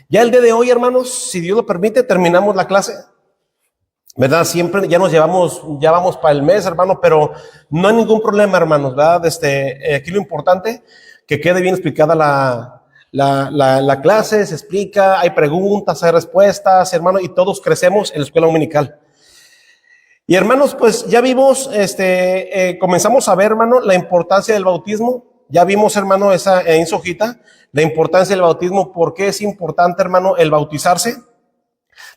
Ya el día de hoy, hermanos, si Dios lo permite, terminamos la clase, ¿verdad? Siempre ya ya vamos para el mes, hermano, pero no hay ningún problema, hermanos, ¿verdad? Aquí lo importante, que quede bien explicada la clase, se explica, hay preguntas, hay respuestas, hermano, y todos crecemos en la escuela dominical. Y hermanos, pues ya vimos, comenzamos a ver, hermano, la importancia del bautismo. Ya vimos, hermano, en su hojita, la importancia del bautismo, por qué es importante, hermano, el bautizarse.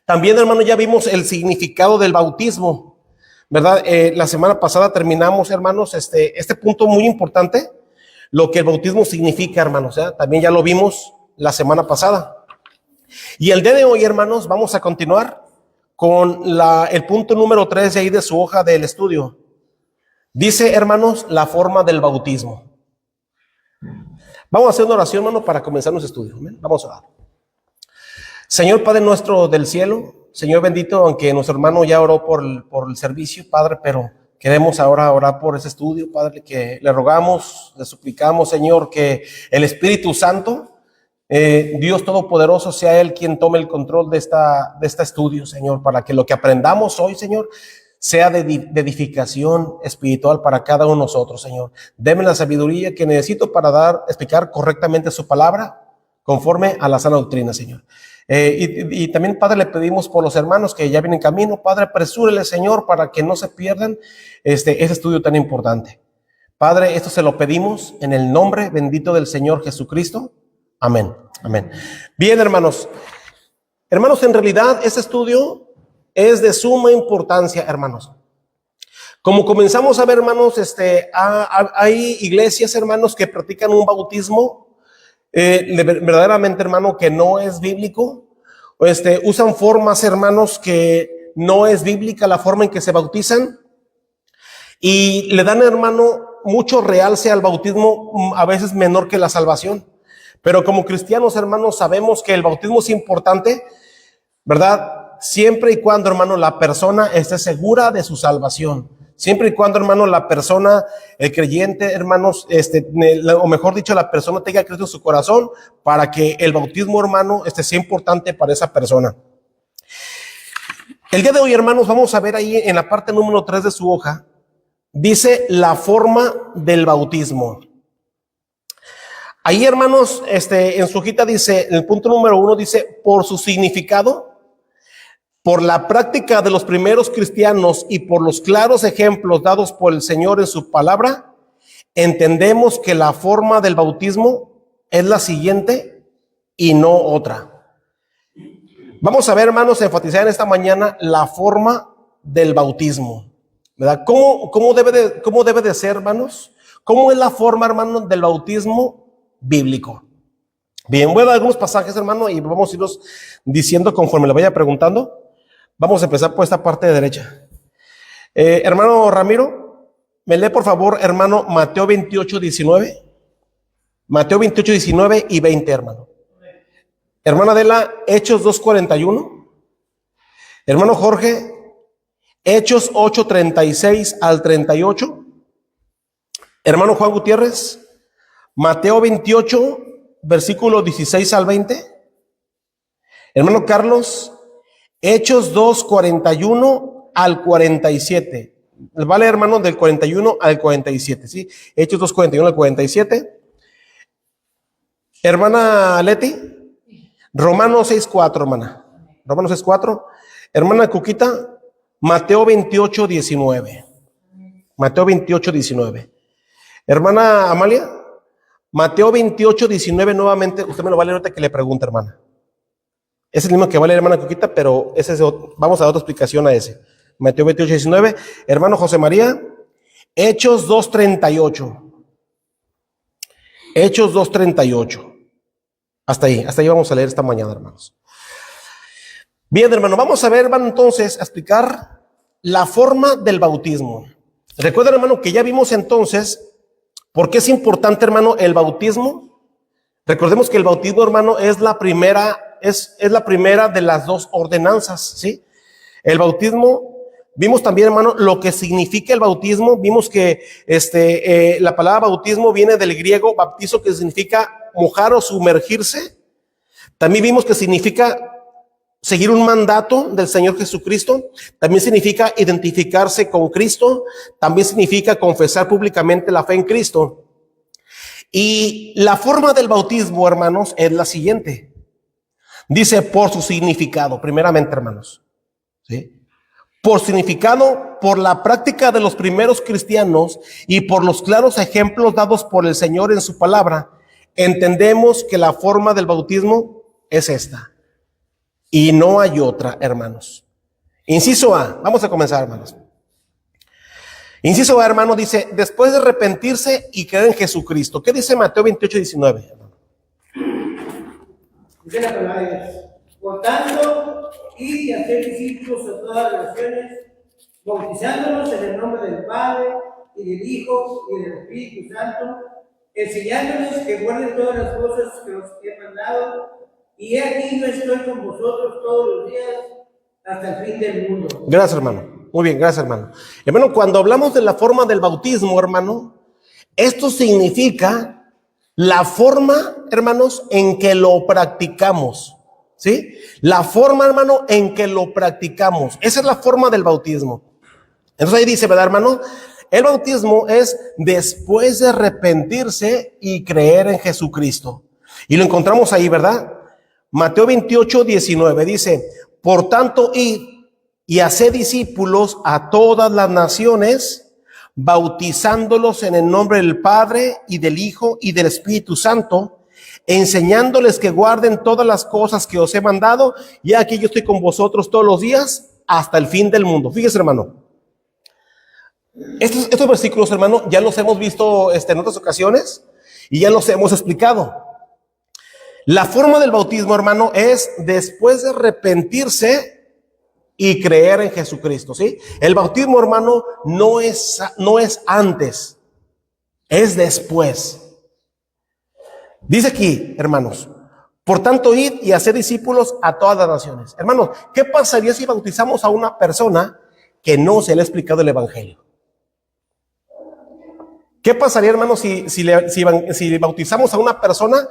También, hermano, ya vimos el significado del bautismo, ¿verdad? La semana pasada terminamos, hermanos, este punto muy importante, lo que el bautismo significa, hermanos, ¿eh? También ya lo vimos la semana pasada. Y el día de hoy, hermanos, vamos a continuar con el punto número 3 de ahí de su hoja del estudio. Dice, hermanos, la forma del bautismo. Vamos a hacer una oración, hermano, para comenzar nuestro estudio. ¿Amén? Vamos a orar. Señor Padre nuestro del cielo, Señor bendito, aunque nuestro hermano ya oró por el servicio, Padre, pero queremos ahora orar por ese estudio, Padre, que le rogamos, le suplicamos, Señor, que el Espíritu Santo, Dios Todopoderoso, sea Él quien tome el control de este estudio, Señor, para que lo que aprendamos hoy, Señor, sea de edificación espiritual para cada uno de nosotros, Señor. Deme la sabiduría que necesito para explicar correctamente su palabra conforme a la sana doctrina, Señor. Y también, Padre, le pedimos por los hermanos que ya vienen en camino, Padre, apresúrele, Señor, para que no se pierdan ese estudio tan importante. Padre, esto se lo pedimos en el nombre bendito del Señor Jesucristo. Amén, amén. Bien, hermanos. Hermanos, en realidad este estudio es de suma importancia, hermanos. Como comenzamos a ver, hermanos, hay iglesias, hermanos, que practican un bautismo verdaderamente, hermano, que no es bíblico. Usan formas, hermanos, que no es bíblica la forma en que se bautizan. Y le dan, hermano, mucho realce al bautismo, a veces menor que la salvación. Pero como cristianos, hermanos, sabemos que el bautismo es importante, ¿verdad? Siempre y cuando, hermano, la persona esté segura de su salvación. Siempre y cuando, hermano, la persona, el creyente, hermanos, o mejor dicho, la persona tenga Cristo en su corazón para que el bautismo, hermano, sea importante para esa persona. El día de hoy, hermanos, vamos a ver ahí en la parte número 3 de su hoja, dice la forma del bautismo. Ahí, hermanos, en su hojita dice, el punto número 1 dice, por su significado, por la práctica de los primeros cristianos y por los claros ejemplos dados por el Señor en su palabra, entendemos que la forma del bautismo es la siguiente y no otra. Vamos a ver, hermanos, enfatizar en esta mañana la forma del bautismo, ¿verdad? ¿Cómo debe de ser, hermanos? ¿Cómo es la forma, hermanos, del bautismo bíblico? Bien, voy a dar algunos pasajes, hermano, y vamos a irlos diciendo conforme le vaya preguntando. Vamos a empezar por esta parte de derecha. Hermano Ramiro, me lee por favor, hermano, Mateo 28, 19. Mateo 28, 19 y 20, hermano. Hermana Adela, Hechos 2, 41. Hermano Jorge, Hechos 8, 36 al 38. Hermano Juan Gutiérrez, Mateo 28, versículo 16 al 20. Hermano Carlos, Hechos 2, 41 al 47. Vale, hermano, del 41 al 47, ¿sí? Hechos 2, 41 al 47. Hermana Leti, Romanos 6, 4, hermana. Romanos 6, 4. Hermana Cuquita, Mateo 28, 19. Mateo 28, 19. Hermana Amalia, Mateo 28, 19 nuevamente. Usted me lo va a leer ahorita que le pregunte, hermana. Es el mismo que va a leer hermana Cuquita, pero vamos a dar otra explicación a ese. Mateo 28, 19. Hermano José María, Hechos 2, 38. Hechos 2, 38. Hasta ahí vamos a leer esta mañana, hermanos. Bien, hermano, vamos a ver, hermano, entonces, a explicar la forma del bautismo. Recuerden, hermano, que ya vimos entonces por qué es importante, hermano, el bautismo. Recordemos que el bautismo, hermano, es la primera de las dos ordenanzas, ¿sí? El bautismo, vimos también, hermano, lo que significa el bautismo. Vimos que la palabra bautismo viene del griego baptizo, que significa mojar o sumergirse. También vimos que significa seguir un mandato del Señor Jesucristo. También significa identificarse con Cristo. También significa confesar públicamente la fe en Cristo. Y la forma del bautismo, hermanos, es la siguiente. Dice por su significado, primeramente, hermanos. ¿Sí? Por significado, por la práctica de los primeros cristianos y por los claros ejemplos dados por el Señor en su palabra, entendemos que la forma del bautismo es esta. Y no hay otra, hermanos. Inciso A, vamos a comenzar, hermanos. Inciso A, hermano, dice, después de arrepentirse y creer en Jesucristo. ¿Qué dice Mateo 28:19? Dice la palabra de Dios. Por tanto, id y hacer discípulos a todas las naciones, bautizándolos en el nombre del Padre, y del Hijo, y del Espíritu Santo, enseñándoles que guarden todas las cosas que os he mandado, y he aquí yo estoy con vosotros todos los días hasta el fin del mundo. Gracias, hermano. Muy bien, gracias, hermano. Hermano, cuando hablamos de la forma del bautismo, hermano, esto significa la forma, hermanos, en que lo practicamos. ¿Sí? La forma, hermano, en que lo practicamos. Esa es la forma del bautismo. Entonces ahí dice, ¿verdad, hermano? El bautismo es después de arrepentirse y creer en Jesucristo. Y lo encontramos ahí, ¿verdad? Mateo 28:19 dice, por tanto, id y haced discípulos a todas las naciones, bautizándolos en el nombre del Padre y del Hijo y del Espíritu Santo, enseñándoles que guarden todas las cosas que os he mandado, y aquí yo estoy con vosotros todos los días hasta el fin del mundo. Fíjese, hermano, estos versículos, hermano, ya los hemos visto en otras ocasiones y ya los hemos explicado. La forma del bautismo, hermano, es después de arrepentirse y creer en Jesucristo, ¿sí? El bautismo, hermano, no es antes, es después. Dice aquí, hermanos, por tanto, id y haced discípulos a todas las naciones. Hermanos, ¿qué pasaría si bautizamos a una persona que no se le ha explicado el evangelio? ¿Qué pasaría, hermanos, si bautizamos a una persona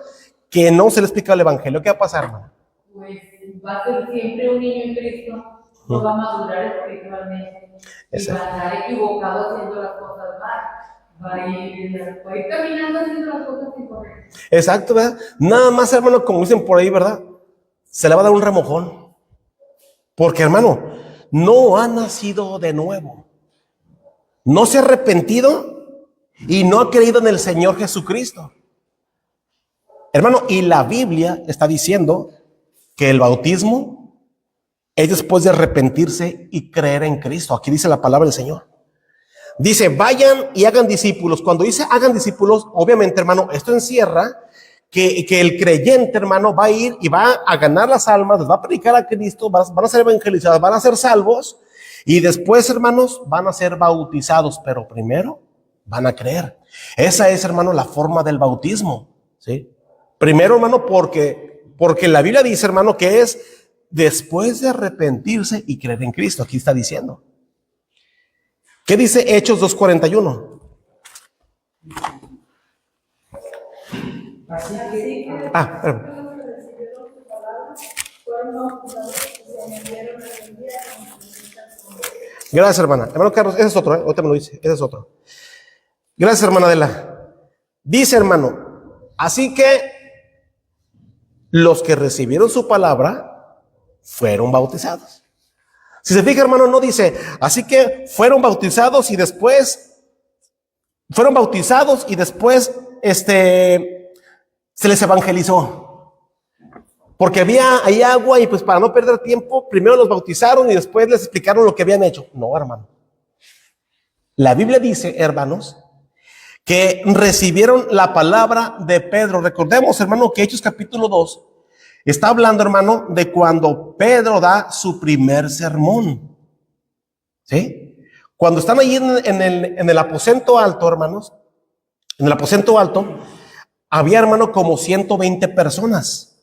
que no se le ha explicado el evangelio? ¿Qué va a pasar, hermano? Pues va a ser siempre un niño en Cristo, no va a madurar espiritualmente, y va a estar equivocado haciendo las cosas mal. Va a ir caminando haciendo las cosas incorrectas. Exacto, ¿verdad? Nada más, hermano, como dicen por ahí, ¿verdad? Se le va a dar un remojón. Porque, hermano, no ha nacido de nuevo. No se ha arrepentido y no ha creído en el Señor Jesucristo. Hermano, y la Biblia está diciendo que el bautismo es después de arrepentirse y creer en Cristo. Aquí dice la palabra del Señor. Dice, vayan y hagan discípulos. Cuando dice hagan discípulos, obviamente, hermano, esto encierra que el creyente, hermano, va a ir y va a ganar las almas, les va a predicar a Cristo, van a ser evangelizados, van a ser salvos, y después, hermanos, van a ser bautizados, pero primero van a creer. Esa es, hermano, la forma del bautismo, ¿sí? Primero, hermano, porque la Biblia dice, hermano, que es después de arrepentirse y creer en Cristo. Aquí está diciendo. ¿Qué dice Hechos 2:41? Gracias, hermana. Hermano Carlos, ese es otro, ahorita me lo dice, ese es otro. Gracias, hermana Adela. Dice, hermano, así que los que recibieron su palabra fueron bautizados. Si se fija, hermano, no dice, así que fueron bautizados y después se les evangelizó. Porque había ahí agua y pues para no perder tiempo, primero los bautizaron y después les explicaron lo que habían hecho. No, hermano. La Biblia dice, hermanos, que recibieron la palabra de Pedro. Recordemos, hermano, que Hechos capítulo 2 está hablando, hermano, de cuando Pedro da su primer sermón. ¿Sí? Cuando están allí en el aposento alto, hermanos, en el aposento alto, había, hermano, como 120 personas.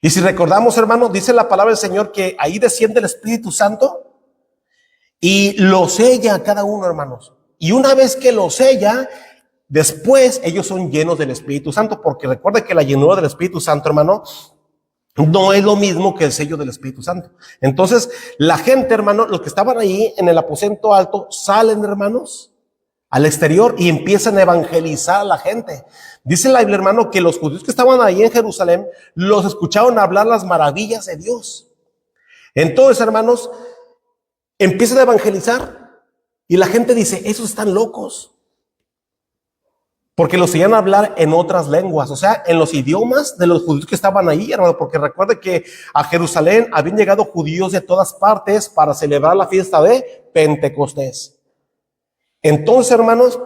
Y si recordamos, hermano, dice la palabra del Señor que ahí desciende el Espíritu Santo y lo sella a cada uno, hermanos. Y una vez que lo sella, después ellos son llenos del Espíritu Santo, porque recuerda que la llenura del Espíritu Santo, hermano, no es lo mismo que el sello del Espíritu Santo. Entonces, la gente, hermano, los que estaban ahí en el aposento alto, salen, hermanos, al exterior y empiezan a evangelizar a la gente. Dice la Biblia, hermano, que los judíos que estaban ahí en Jerusalén los escucharon hablar las maravillas de Dios. Entonces, hermanos, empiezan a evangelizar y la gente dice, esos están locos. Porque los oían hablar en otras lenguas, o sea, en los idiomas de los judíos que estaban ahí, hermano, porque recuerde que a Jerusalén habían llegado judíos de todas partes para celebrar la fiesta de Pentecostés. Entonces, hermanos,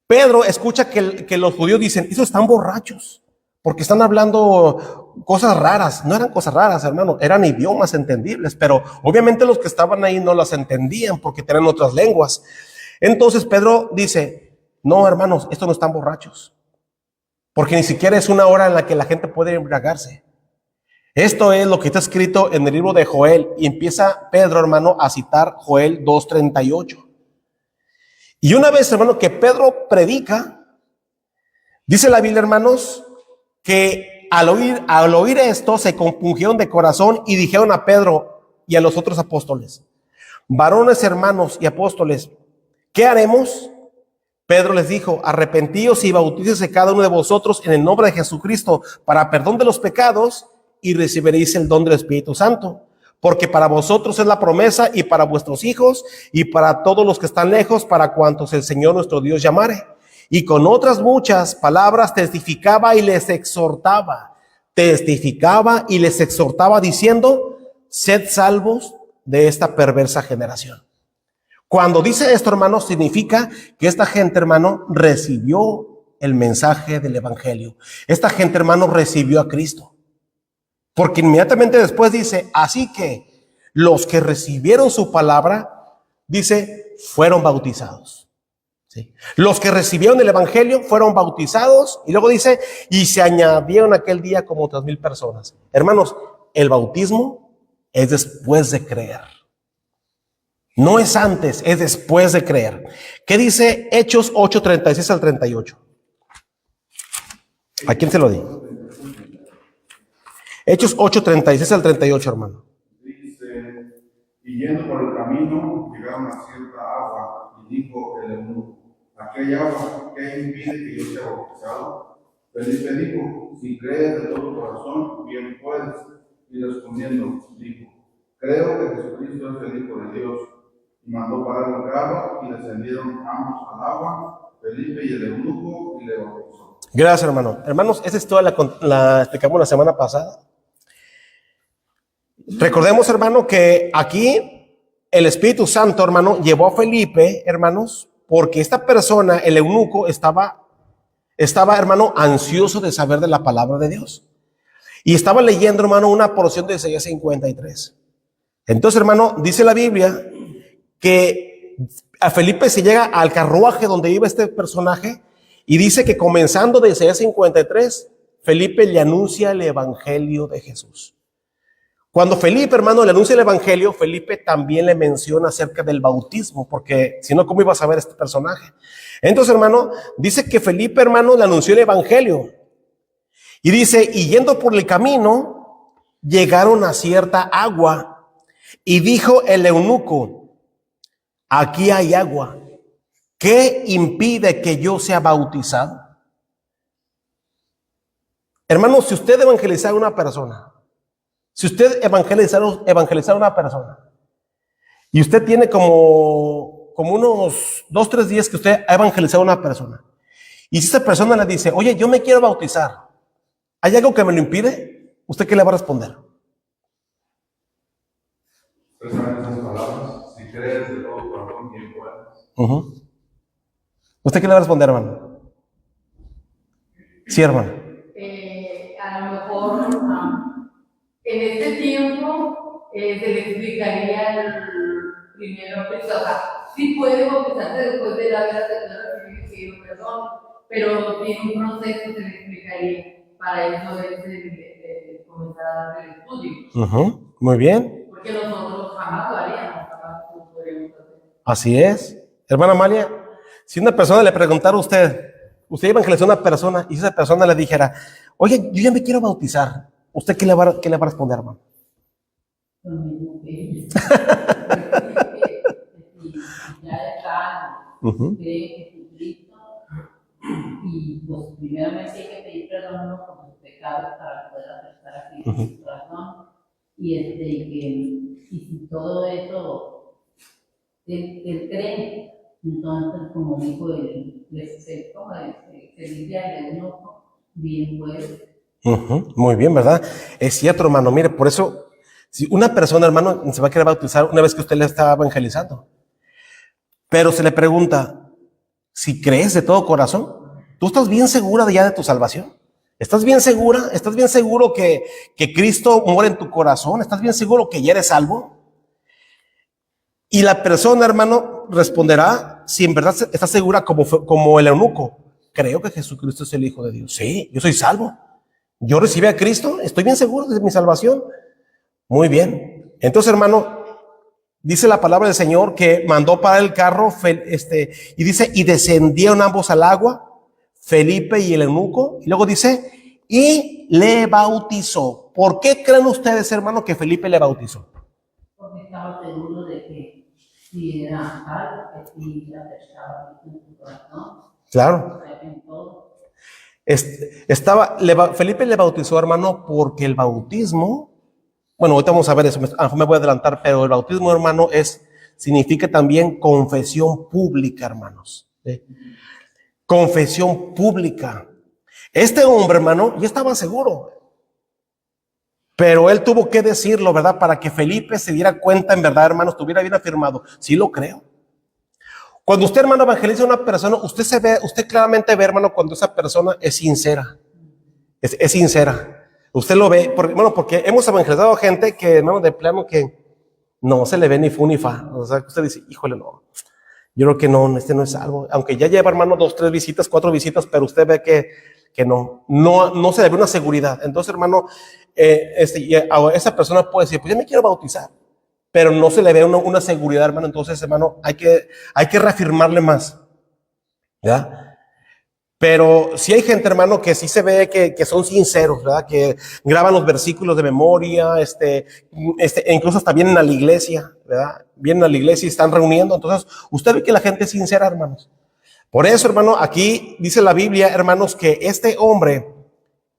Pedro escucha que los judíos dicen, esos están borrachos, porque están hablando cosas raras. No eran cosas raras, hermano, eran idiomas entendibles, pero obviamente los que estaban ahí no las entendían porque tenían otras lenguas. Entonces Pedro dice, no, hermanos, estos no están borrachos, porque ni siquiera es una hora en la que la gente puede embriagarse. Esto es lo que está escrito en el libro de Joel, y empieza Pedro, hermano, a citar Joel 2:38. Y una vez, hermano, que Pedro predica, dice la Biblia, hermanos, que al oír esto se compungieron de corazón y dijeron a Pedro y a los otros apóstoles, varones, hermanos y apóstoles, ¿qué haremos? Pedro les dijo, arrepentíos y bautícese cada uno de vosotros en el nombre de Jesucristo para perdón de los pecados y recibiréis el don del Espíritu Santo. Porque para vosotros es la promesa y para vuestros hijos y para todos los que están lejos, para cuantos el Señor nuestro Dios llamare. Y con otras muchas palabras testificaba y les exhortaba diciendo, sed salvos de esta perversa generación. Cuando dice esto, hermano, significa que esta gente, hermano, recibió el mensaje del evangelio. Esta gente, hermano, recibió a Cristo. Porque inmediatamente después dice, así que los que recibieron su palabra, dice, fueron bautizados. ¿Sí? Los que recibieron el evangelio fueron bautizados, y luego dice, y se añadieron aquel día como 3,000 personas. Hermanos, el bautismo es después de creer. No es antes, es después de creer. ¿Qué dice Hechos 8:36 al 38? ¿A quién se lo di? Hechos 8:36 al 38, hermano. Dice, y yendo por el camino, llegaron a cierta agua, y dijo el eunuco, ¿aquí hay agua? ¿Qué impide que yo sea bautizado? Felipe dijo, si crees de todo corazón, bien puedes. Y respondiendo, dijo, creo que Jesucristo es el Hijo de Dios. Y mandó parar el carro, y descendieron ambos al agua, Felipe y el eunuco, y le bautizó. Gracias, hermano. Hermanos, esa historia la explicamos la semana pasada. Recordemos, hermano, que aquí el Espíritu Santo, hermano, llevó a Felipe, hermanos, porque esta persona, el eunuco, estaba, hermano, ansioso de saber de la palabra de Dios. Y estaba leyendo, hermano, una porción de Isaías 53. Entonces, hermano, dice la Biblia que a Felipe se llega al carruaje donde iba este personaje, y dice que comenzando de Isaías 53, Felipe le anuncia el evangelio de Jesús. Cuando Felipe, hermano, le anuncia el evangelio, Felipe también le menciona acerca del bautismo, porque si no, ¿cómo iba a saber este personaje? Entonces, hermano, dice que Felipe, hermano, le anunció el evangelio. Y dice, y yendo por el camino, llegaron a cierta agua, y dijo el eunuco, aquí hay agua, ¿qué impide que yo sea bautizado? Hermano, si usted evangelizara a una persona, evangelizar a una persona, y usted tiene como unos 2-3 días que usted ha evangelizado a una persona, y si esa persona le dice, oye, yo me quiero bautizar, ¿hay algo que me lo impide? ¿Usted qué le va a responder? Precisamente esas palabras, si crees de todo corazón, bien puedes. ¿Usted qué le va a responder, hermano? Sí, hermano. A lo mejor en este tiempo se le explicaría primero, o sea, sí puede bautizarse después de la vida de perdón, pero tiene un proceso que se le explicaría para eso de comenzar a dar el estudio. Muy bien. Porque nosotros jamás lo haríamos, jamás lo podríamos hacer. Así es. Hermana Amalia, si una persona le preguntara a usted evangelizó a una persona y esa persona le dijera, oye, yo ya me quiero bautizar, ¿Usted qué le va a responder, hermano? Lo mismo que ellos. Ya está, Ujú. cree que Jesucristo, y pues primeramente hay que pedir perdón a uno por sus pecados para poder aceptar a Cristo en su corazón. Y si todo eso él cree, entonces como dijo Lidia de uno bien pues. Muy bien, ¿verdad? Es cierto, hermano. Mire, por eso, si una persona, hermano, se va a querer bautizar una vez que usted le está evangelizando, pero se le pregunta, si crees de todo corazón, ¿tú estás bien segura ya de tu salvación? ¿Estás bien segura? ¿Estás bien seguro que Cristo muere en tu corazón? ¿Estás bien seguro que ya eres salvo? Y la persona, hermano, responderá si en verdad está segura como el eunuco. Creo que Jesucristo es el Hijo de Dios. Sí, yo soy salvo. Yo recibí a Cristo, estoy bien seguro de mi salvación. Muy bien. Entonces, hermano, dice la palabra del Señor que mandó para el carro, y dice, y descendieron ambos al agua, Felipe y el eunuco, y luego dice, y le bautizó. ¿Por qué creen ustedes, hermano, que Felipe le bautizó? Porque estaba seguro de que si era salvo, que si la estaba en su corazón. Claro. En todo. Felipe le bautizó, hermano, porque el bautismo, bueno, ahorita vamos a ver eso, me voy a adelantar, pero el bautismo, hermano, significa también confesión pública, hermanos. ¿Sí? Confesión pública. Este hombre, hermano, ya estaba seguro, pero él tuvo que decirlo, ¿verdad? Para que Felipe se diera cuenta, en verdad, hermano, estuviera bien afirmado. Sí lo creo. Cuando usted, hermano, evangeliza a una persona, usted claramente ve, hermano, cuando esa persona es sincera. Es sincera. Usted lo ve, porque hemos evangelizado a gente que, hermano, de plano que no se le ve ni fu ni fa. O sea, usted dice, híjole, no. Yo creo que no, este no es salvo. Aunque ya lleva, hermano, 2, 3 visitas, 4 visitas, pero usted ve que no se le ve una seguridad. Entonces, hermano, esa persona puede decir, pues yo me quiero bautizar, pero no se le ve una seguridad, hermano. Entonces, hermano, hay que reafirmarle más, ¿ya? Pero si hay gente, hermano, que sí se ve que son sinceros, ¿verdad? Que graban los versículos de memoria, e incluso hasta vienen a la iglesia, ¿verdad? Vienen a la iglesia y están reuniendo. Entonces, usted ve que la gente es sincera, hermanos. Por eso, hermano, aquí dice la Biblia, hermanos, que este hombre,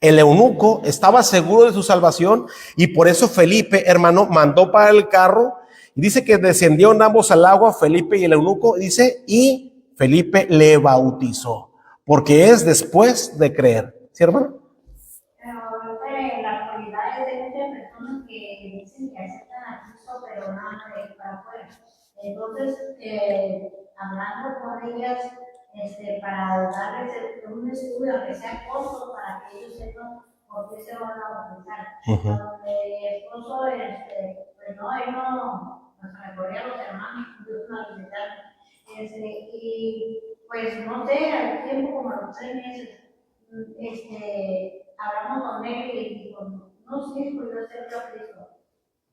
el eunuco, estaba seguro de su salvación, y por eso Felipe, hermano, mandó para el carro, y dice que descendieron ambos al agua, Felipe y el eunuco, dice, y Felipe le bautizó. Porque es después de creer. ¿Sí, hermano? Pero ahorita en la actualidad hay muchas personas que dicen que aceptan a Cristo, pero nada de para afuera. Entonces, hablando con ellas, para darles un estudio, aunque sea corto, para que ellos sepan por qué se van a bautizar. Mi esposo, pues no, él no, me corría los hermanos, incluso una visitar. Y pues no sé, al tiempo como a los 3 meses, hablamos con él y dijo, no sé, pues yo acepto a Cristo,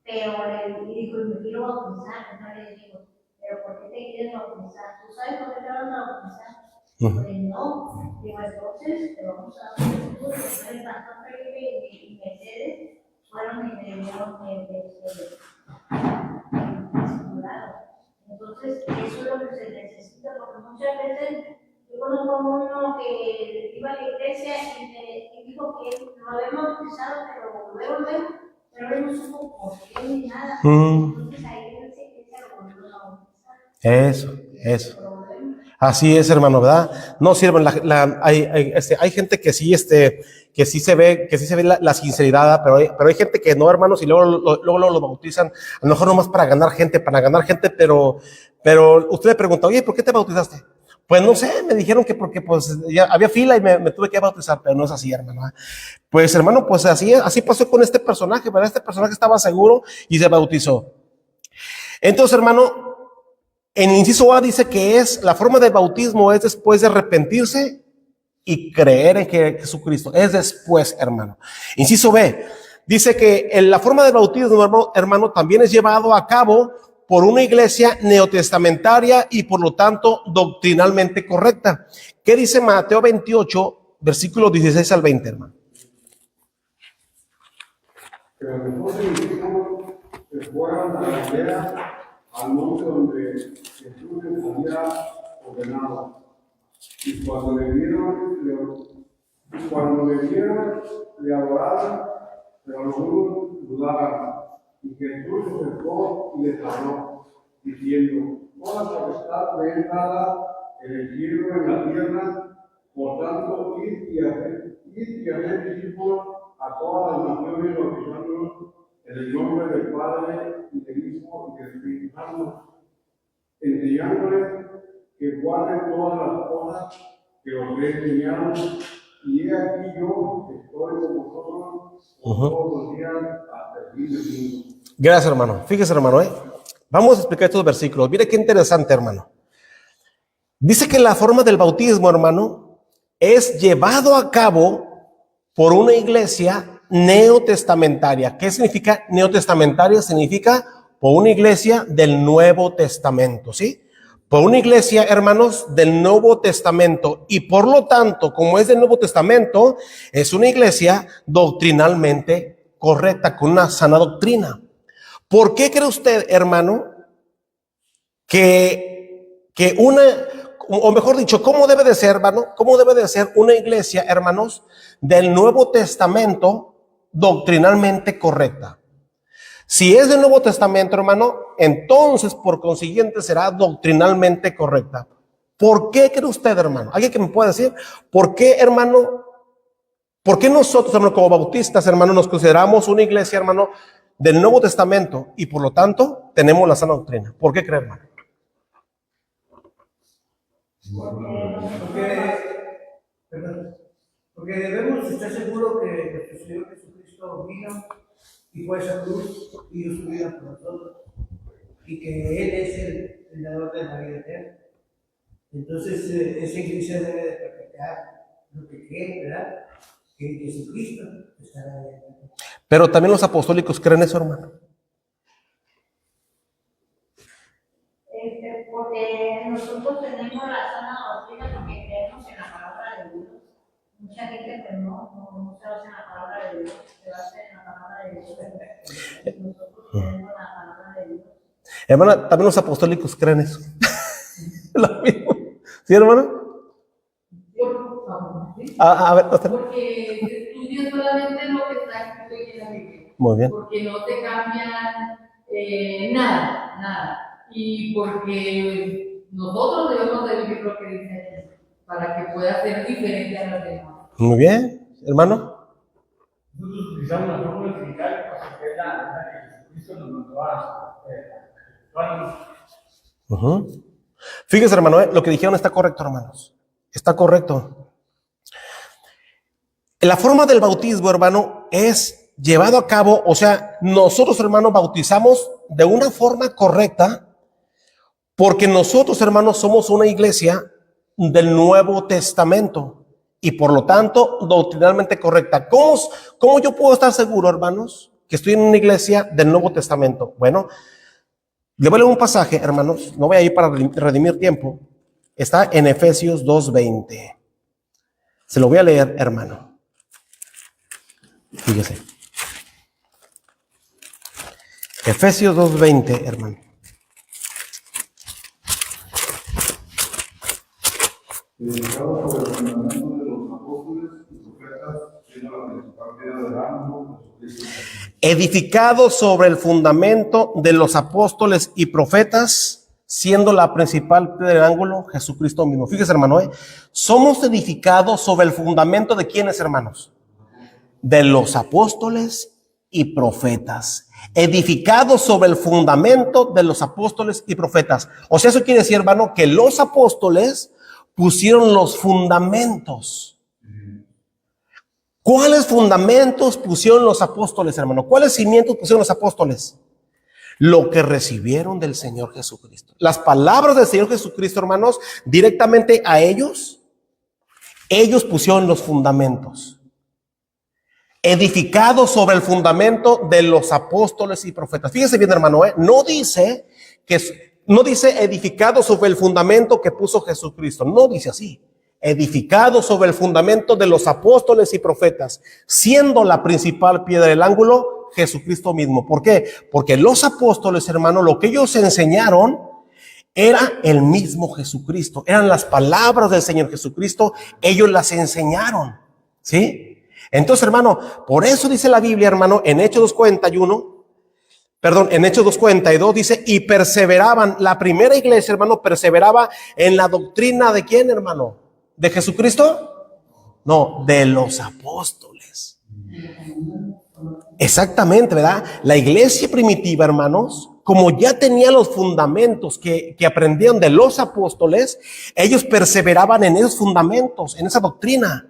pero le dijo, me quiero bautizar. Entonces le digo, pero ¿por qué te quieres bautizar? ¿Tú sabes por qué te vas a bautizar? Pues no. Digo, entonces te vamos a dar un estudio. El pastor Felipe y Mercedes fueron y me dieron Entonces, eso es lo que se necesita, porque muchas veces yo conozco a uno que iba a la iglesia y dijo que lo habían bautizado, pero él no supo por qué ni nada. Entonces ahí él se lo volvió a bautizar. Eso. Así es, hermano, ¿verdad? No sirven. Hay gente que sí, que sí se ve la sinceridad, pero hay gente que no, hermanos, y luego lo bautizan, a lo mejor nomás para ganar gente, pero usted le pregunta, oye, ¿por qué te bautizaste? Pues no sé, me dijeron que porque pues ya había fila y me tuve que bautizar, pero no es así, hermano. Pues, hermano, pues así pasó con este personaje, ¿verdad? Este personaje estaba seguro y se bautizó. Entonces, hermano, en inciso A dice que la forma de bautismo es después de arrepentirse y creer en Jesucristo. Es después, hermano. Inciso B dice que la forma de bautismo, hermano, también es llevado a cabo por una iglesia neotestamentaria y por lo tanto doctrinalmente correcta. ¿Qué dice Mateo 28, versículos 16 al 20, hermano? Pero después de mis hijos se fueron a la aldea, al monte donde Jesús les había ordenado. Y cuando le vieron, le adoraron, pero algunos dudaban. Y Jesús se acercó y les habló, diciendo: toda potestad me es dada en el cielo y en la tierra, por tanto, id y haced discípulos a todas las naciones, bautizándolos en el nombre del Padre, y del Hijo, y del Espíritu Santo, enseñándoles que guarden todas las cosas que os he enseñado, y he aquí yo estoy con vosotros todos los días hasta el fin del mundo. Gracias, hermano. Fíjese, hermano, vamos a explicar estos versículos. Mire qué interesante, hermano. Dice que la forma del bautismo, hermano, es llevado a cabo por una iglesia neotestamentaria. ¿Qué significa neotestamentaria? Significa por una iglesia del Nuevo Testamento, ¿sí? Por una iglesia, hermanos, del Nuevo Testamento. Y por lo tanto, como es del Nuevo Testamento, es una iglesia doctrinalmente correcta, con una sana doctrina. ¿Por qué cree usted, hermano, que una, o mejor dicho, cómo debe de ser, hermano, cómo debe de ser una iglesia, hermanos, del Nuevo Testamento doctrinalmente correcta? Si es del Nuevo Testamento, hermano, entonces por consiguiente será doctrinalmente correcta. ¿Por qué cree usted, hermano? ¿Alguien que me pueda decir? ¿Por qué, hermano? ¿Por qué nosotros, hermano, como bautistas, hermano, nos consideramos una iglesia, hermano, del Nuevo Testamento y por lo tanto tenemos la sana doctrina? ¿Por qué cree, hermano? Porque debemos estar seguros que nuestro Señor Jesucristo vino y fue a esa cruz y dio su vida por nosotros, y que Él es el dador de la vida eterna. Entonces, esa iglesia debe de practicar lo que quiere, ¿verdad? Que Jesucristo estará ahí. Pero también los apostólicos creen eso, hermano. Porque nosotros tenemos la sana doctrina porque creemos en la palabra de Dios. Mucha gente pues no se basa en la palabra de Dios, se basa en la palabra de Dios. Nosotros tenemos la palabra de Dios. Hermana, también los apostólicos creen eso. Lo mismo. ¿Sí, hermano? A ver, porque estudias solamente lo que está escrito en la Biblia. Muy bien. Porque no te cambian nada. Y porque nosotros debemos de vivir lo que dice para que pueda ser diferente a los demás. Muy bien, hermano. Nosotros utilizamos la fórmula trinitaria porque es la que Jesucristo nos mandó a Fíjese, hermano, lo que dijeron está correcto, hermanos. Está correcto. La forma del bautismo, hermano, es llevado a cabo, o sea, nosotros, hermanos, bautizamos de una forma correcta porque nosotros, hermanos, somos una iglesia del Nuevo Testamento y por lo tanto doctrinalmente correcta. ¿Cómo yo puedo estar seguro, hermanos, que estoy en una iglesia del Nuevo Testamento? Bueno, le voy a leer un pasaje, hermanos, no voy a ir para redimir tiempo. Está en Efesios 2:20. Se lo voy a leer, hermano. Fíjese. Efesios 2:20, hermano. Dedicado por el fundamento de los apóstoles y profetas, siendo la principal piedra del ángulo, Jesucristo. Edificado sobre el fundamento de los apóstoles y profetas, siendo la principal piedra del ángulo, Jesucristo mismo. Fíjese, hermano, somos edificados sobre el fundamento de ¿quiénes, hermanos? De los apóstoles y profetas. Edificados sobre el fundamento de los apóstoles y profetas. O sea, eso quiere decir, hermano, que los apóstoles pusieron los fundamentos. ¿Cuáles fundamentos pusieron los apóstoles, hermano? ¿Cuáles cimientos pusieron los apóstoles? Lo que recibieron del Señor Jesucristo. Las palabras del Señor Jesucristo, hermanos, directamente a ellos pusieron los fundamentos. Edificados sobre el fundamento de los apóstoles y profetas. Fíjese bien, hermano, no dice edificado sobre el fundamento que puso Jesucristo. No dice así. Edificado sobre el fundamento de los apóstoles y profetas, siendo la principal piedra del ángulo Jesucristo mismo. ¿Por qué? Porque los apóstoles, hermano, lo que ellos enseñaron era el mismo Jesucristo. Eran las palabras del Señor Jesucristo. Ellos las enseñaron. ¿Sí? Entonces, hermano, por eso dice la Biblia, hermano, en Hechos 2:41, en Hechos 2:42 dice, y perseveraban. La primera iglesia, hermano, perseveraba en la doctrina ¿de quién, hermano? ¿De Jesucristo? No, de los apóstoles. Exactamente, ¿verdad? La iglesia primitiva, hermanos, como ya tenía los fundamentos que aprendieron de los apóstoles, ellos perseveraban en esos fundamentos, en esa doctrina,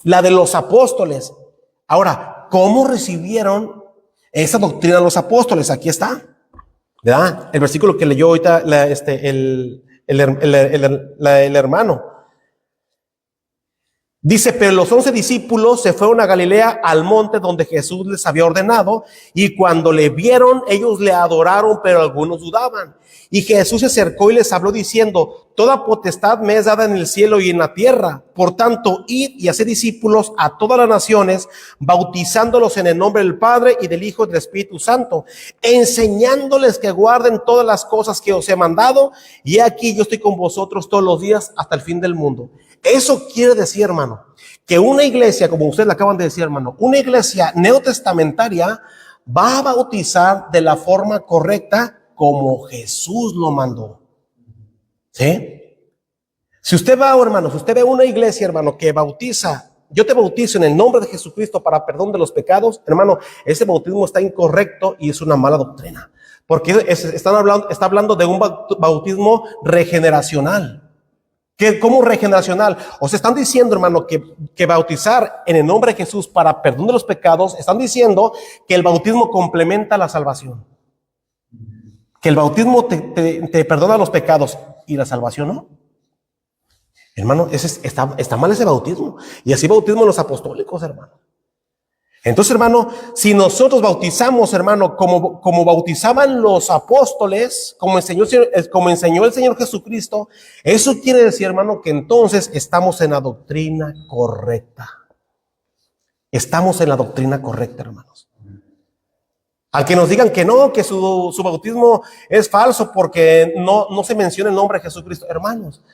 la de los apóstoles. Ahora, ¿cómo recibieron esa doctrina de los apóstoles? Aquí está, ¿verdad? El versículo que leyó ahorita el hermano. Dice, pero los 11 discípulos se fueron a Galilea, al monte donde Jesús les había ordenado, y cuando le vieron, ellos le adoraron, pero algunos dudaban. Y Jesús se acercó y les habló diciendo, toda potestad me es dada en el cielo y en la tierra. Por tanto, id y haced discípulos a todas las naciones, bautizándolos en el nombre del Padre y del Hijo y del Espíritu Santo, enseñándoles que guarden todas las cosas que os he mandado, y aquí yo estoy con vosotros todos los días hasta el fin del mundo. Eso quiere decir, hermano, que una iglesia, como ustedes le acaban de decir, hermano, una iglesia neotestamentaria va a bautizar de la forma correcta como Jesús lo mandó. ¿Sí? Si usted va, hermano, si usted ve una iglesia, hermano, que bautiza, yo te bautizo en el nombre de Jesucristo para perdón de los pecados, hermano, ese bautismo está incorrecto y es una mala doctrina. Porque está hablando de un bautismo regeneracional. ¿Cómo regeneracional? O sea, están diciendo, hermano, que bautizar en el nombre de Jesús para perdón de los pecados, están diciendo que el bautismo complementa la salvación. Que el bautismo te perdona los pecados y la salvación no. Hermano, está mal ese bautismo. Y así bautismo los apostólicos, hermano. Entonces, hermano, si nosotros bautizamos, hermano, como bautizaban los apóstoles, como enseñó el Señor Jesucristo, eso quiere decir, hermano, que entonces estamos en la doctrina correcta. Estamos en la doctrina correcta, hermanos. Al que nos digan que no, que su bautismo es falso porque no se menciona el nombre de Jesucristo, hermanos.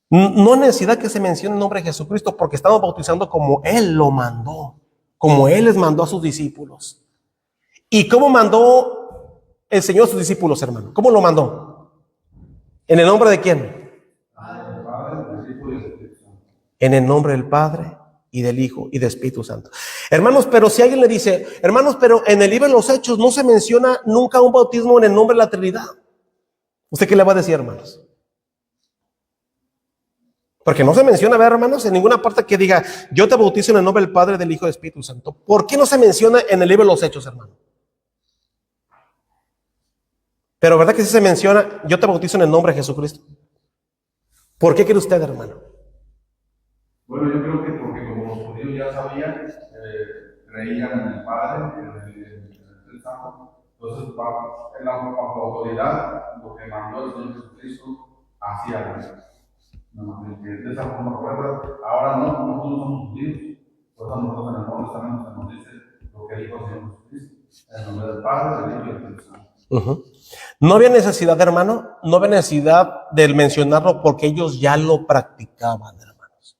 No hay necesidad que se mencione el nombre de Jesucristo porque estamos bautizando como Él lo mandó. Como Él les mandó a sus discípulos. ¿Y cómo mandó el Señor a sus discípulos, hermano? ¿Cómo lo mandó? ¿En el nombre de quién? En el nombre del Padre y del Hijo y del Espíritu Santo. Hermanos, pero si alguien le dice, hermanos, pero en el libro de los Hechos no se menciona nunca un bautismo en el nombre de la Trinidad. ¿Usted qué le va a decir, hermanos? Porque no se menciona, ¿verdad, hermanos? En ninguna parte que diga, yo te bautizo en el nombre del Padre, del Hijo y del Espíritu Santo. ¿Por qué no se menciona en el libro de los Hechos, hermano? Pero ¿verdad que sí se menciona, yo te bautizo en el nombre de Jesucristo? ¿Por qué cree usted, hermano? Bueno, yo creo que porque como los judíos ya sabían, creían en el Padre, en el Espíritu Santo. Entonces, en la autoridad, lo que mandó el Señor Jesucristo, hacía de esa forma correcta. Ahora no somos judíos. Por eso nosotros en el Nuevo Testamento se nos dice lo que dijo el Señor Jesucristo. En nombre del Padre, del Hijo y del Espíritu Santo. No había necesidad, hermano, no había necesidad de mencionarlo porque ellos ya lo practicaban, hermanos.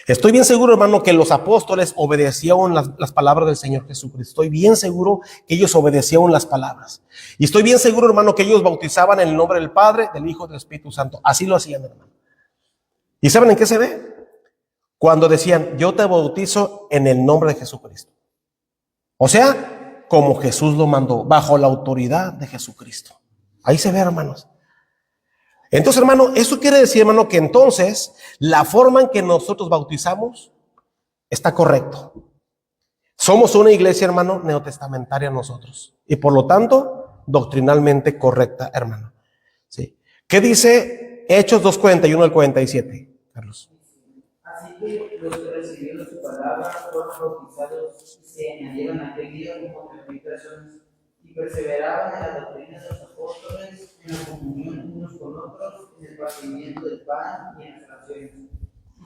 Estoy bien seguro, hermano, que los apóstoles obedecieron las palabras del Señor Jesucristo. Estoy bien seguro que ellos obedecieron las palabras. Y estoy bien seguro, hermano, que ellos bautizaban en el nombre del Padre, del Hijo y del Espíritu Santo. Así lo hacían, hermano. ¿Y saben en qué se ve? Cuando decían, yo te bautizo en el nombre de Jesucristo. O sea, como Jesús lo mandó, bajo la autoridad de Jesucristo. Ahí se ve, hermanos. Entonces, hermano, eso quiere decir, hermano, que entonces la forma en que nosotros bautizamos está correcto. Somos una iglesia, hermano, neotestamentaria nosotros. Y por lo tanto, doctrinalmente correcta, hermano. ¿Sí? ¿Qué dice Hechos 2:41 al 47, Carlos? Así que los que recibieron su palabra fueron bautizados y se añadieron aquel día como 3,000 personas y perseveraban en la doctrina de los apóstoles, en la comunión unos con otros, en el partimiento del pan y en las oraciones.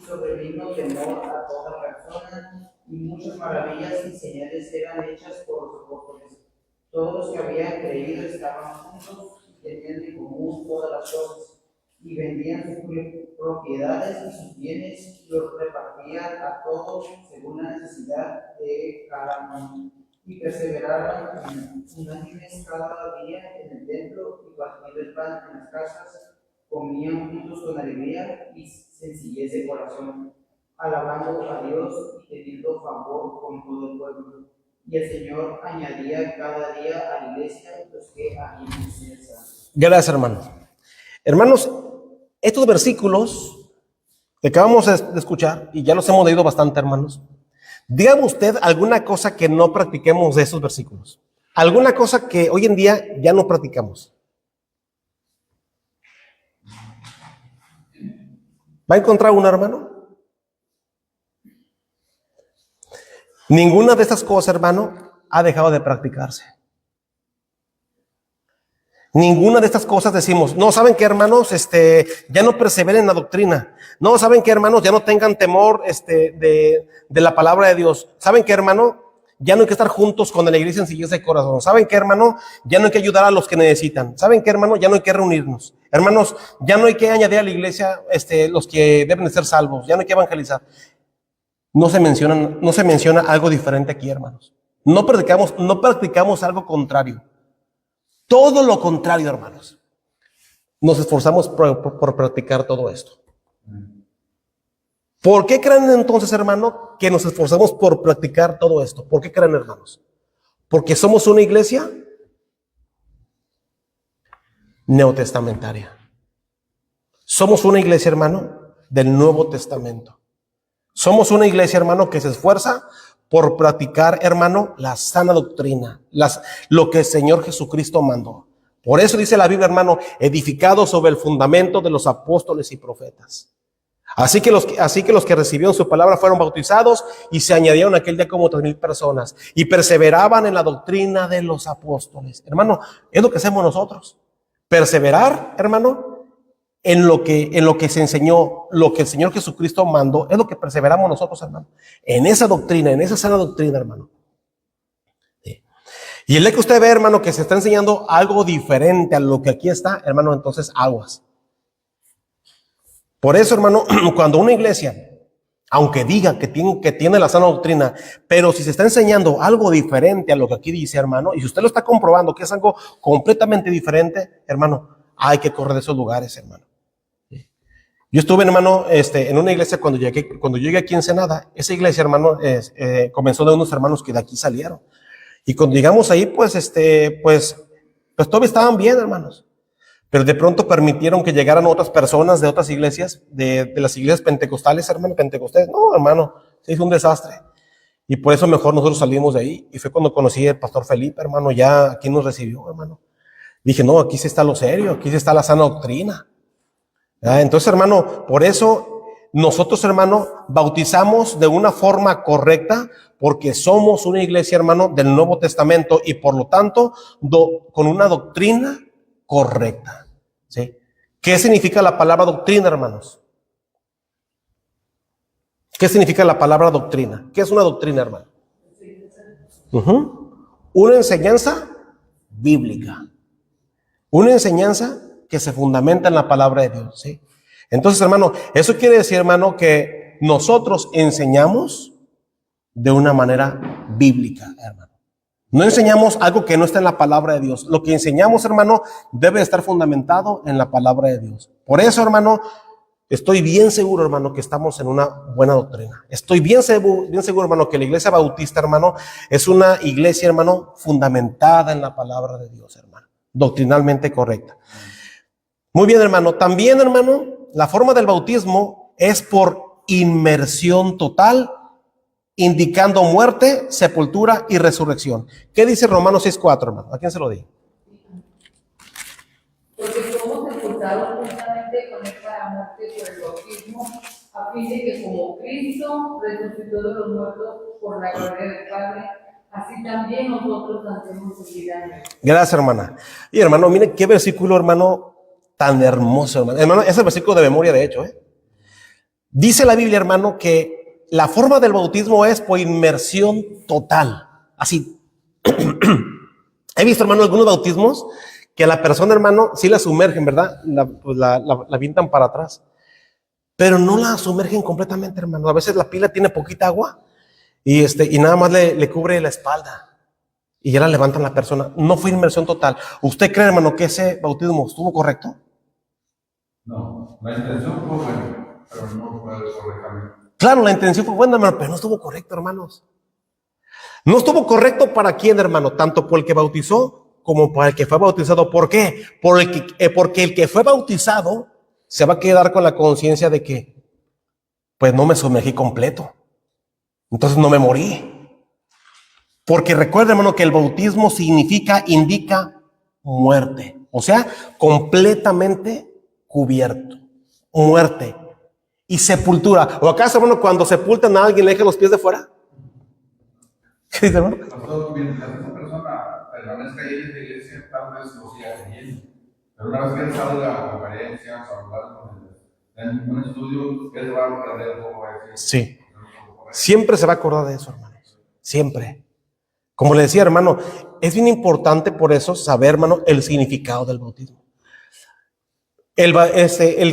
Y sobrevino temor a toda persona, y muchas maravillas y señales eran hechas por los apóstoles. Todos los que habían creído estaban juntos y tenían en común todas las cosas, y vendían sus propiedades y sus bienes y los repartían a todos según la necesidad de cada uno. Y perseveraban unánimes cada día en el templo y partiendo el pan en las casas, comían juntos con alegría y sencillez de corazón, alabando a Dios y teniendo favor con todo el pueblo. Y el Señor añadía cada día a la iglesia los que habían sido salvos. Gracias, hermano. Hermanos, estos versículos que acabamos de escuchar, y ya los hemos leído bastante, hermanos, dígame usted alguna cosa que no practiquemos de esos versículos. Alguna cosa que hoy en día ya no practicamos. ¿Va a encontrar una, hermano? Ninguna de estas cosas, hermano, ha dejado de practicarse. Ninguna de estas cosas decimos, no, ¿saben qué, hermanos? Ya no perseveren en la doctrina. No, ¿saben qué, hermanos? Ya no tengan temor de la palabra de Dios. ¿Saben qué, hermano? Ya no hay que estar juntos con la iglesia en sencillez de corazón. ¿Saben qué, hermano? Ya no hay que ayudar a los que necesitan. ¿Saben qué, hermano? Ya no hay que reunirnos. Hermanos, ya no hay que añadir a la iglesia los que deben de ser salvos. Ya no hay que evangelizar. No se menciona algo diferente aquí, hermanos. No practicamos algo contrario. Todo lo contrario, hermanos. Nos esforzamos por practicar todo esto. ¿Por qué creen entonces, hermano, que nos esforzamos por practicar todo esto? ¿Por qué creen, hermanos? Porque somos una iglesia neotestamentaria. Somos una iglesia, hermano, del Nuevo Testamento. Somos una iglesia, hermano, que se esfuerza por practicar, hermano, la sana doctrina, lo que el Señor Jesucristo mandó. Por eso dice la Biblia, hermano, edificado sobre el fundamento de los apóstoles y profetas. Así que los que recibieron su palabra fueron bautizados y se añadieron aquel día como 3,000 personas y perseveraban en la doctrina de los apóstoles. Hermano, es lo que hacemos nosotros. Perseverar, hermano, en lo que se enseñó, lo que el Señor Jesucristo mandó, es lo que perseveramos nosotros, hermano. En esa doctrina, en esa sana doctrina, hermano. Sí. Y el día que usted ve, hermano, que se está enseñando algo diferente a lo que aquí está, hermano, entonces aguas. Por eso, hermano, cuando una iglesia, aunque diga que tiene la sana doctrina, pero si se está enseñando algo diferente a lo que aquí dice, hermano, y si usted lo está comprobando que es algo completamente diferente, hermano, hay que correr de esos lugares, hermano. Yo estuve, hermano, en una iglesia cuando llegué aquí en Ensenada. Esa iglesia, hermano, comenzó de unos hermanos que de aquí salieron. Y cuando llegamos ahí, pues todos estaban bien, hermanos. Pero de pronto permitieron que llegaran otras personas de otras iglesias, de las iglesias pentecostales, hermano, pentecostales. No, hermano, se hizo un desastre. Y por eso mejor nosotros salimos de ahí. Y fue cuando conocí al pastor Felipe, hermano, ya aquí nos recibió, hermano. Dije, no, aquí sí está lo serio, aquí sí está la sana doctrina. Entonces, hermano, por eso nosotros, hermano, bautizamos de una forma correcta, porque somos una iglesia, hermano, del Nuevo Testamento y por lo tanto, con una doctrina correcta. ¿Sí? ¿Qué significa la palabra doctrina, hermanos? ¿Qué significa la palabra doctrina? ¿Qué es una doctrina, hermano? Una enseñanza bíblica. Una enseñanza que se fundamenta en la palabra de Dios, ¿sí? Entonces, hermano, eso quiere decir, hermano, que nosotros enseñamos de una manera bíblica, hermano. No enseñamos algo que no está en la palabra de Dios. Lo que enseñamos, hermano, debe estar fundamentado en la palabra de Dios. Por eso, hermano, estoy bien seguro, hermano, que estamos en una buena doctrina. Estoy bien seguro, hermano, que la iglesia bautista, hermano, es una iglesia, hermano, fundamentada en la palabra de Dios, hermano. Doctrinalmente correcta. Muy bien, hermano. También, hermano, la forma del bautismo es por inmersión total, indicando muerte, sepultura y resurrección. ¿Qué dice Romanos 6:4, hermano? ¿A quién se lo di? Porque somos sepultados juntamente con él para muerte por el bautismo, a fin de que como Cristo resucitó de los muertos por la gloria del Padre, así también nosotros hacemos vida en él. Gracias, hermana. Y hermano, mire qué versículo, hermano, tan hermoso, hermano. Hermano, ese versículo de memoria, de hecho, Dice la Biblia, hermano, que la forma del bautismo es por inmersión total. Así. He visto, hermano, algunos bautismos que a la persona, hermano, sí la sumergen, ¿verdad? La avientan para atrás. Pero no la sumergen completamente, hermano. A veces la pila tiene poquita agua y nada más le cubre la espalda. Y ya la levantan la persona. No fue inmersión total. ¿Usted cree, hermano, que ese bautismo estuvo correcto? No, la intención fue buena, pero no fue correctamente. Claro, la intención fue buena, hermano, pero no estuvo correcto, hermanos. No estuvo correcto para quién, hermano, tanto por el que bautizó como para el que fue bautizado. ¿Por qué? Porque el que fue bautizado se va a quedar con la conciencia de que, pues no me sumergí completo. Entonces no me morí. Porque recuerda, hermano, que el bautismo indica muerte. O sea, completamente cubierto. Muerte y sepultura. ¿O acaso, hermano, cuando sepultan a alguien le dejan los pies de fuera? ¿Qué dice, hermano? Pastor, mientras esa persona permanezca ahí en esa iglesia, tal vez lo siga teniendo. Pero una vez que él salga a conferencias, a hablar con él, en un estudio, él va a perder un poco de eso. Sí. Siempre se va a acordar de eso, hermanos. Siempre. Como le decía, hermano, es bien importante por eso saber, hermano, el significado del bautismo. El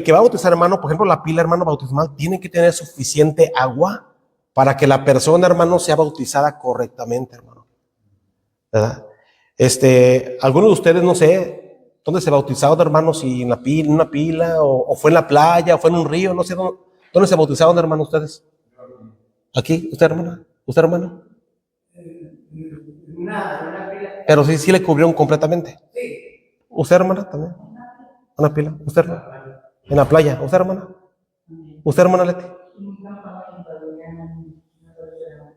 que va a bautizar, hermano, por ejemplo, la pila, hermano, bautismal, tiene que tener suficiente agua para que la persona, hermano, sea bautizada correctamente, hermano. ¿Verdad? Algunos de ustedes, no sé, ¿dónde se bautizaron, hermano? Si en una pila, o fue en la playa, o fue en un río, no sé, ¿dónde se bautizaron, hermano, ustedes? ¿Aquí? ¿Usted, hermana? ¿Usted, hermano? Una pila. Pero sí le cubrieron completamente. Sí. ¿Usted, hermana, también? Una pila. ¿Usted, hermana? En la playa. ¿Usted, hermana? ¿Usted, hermana Leti?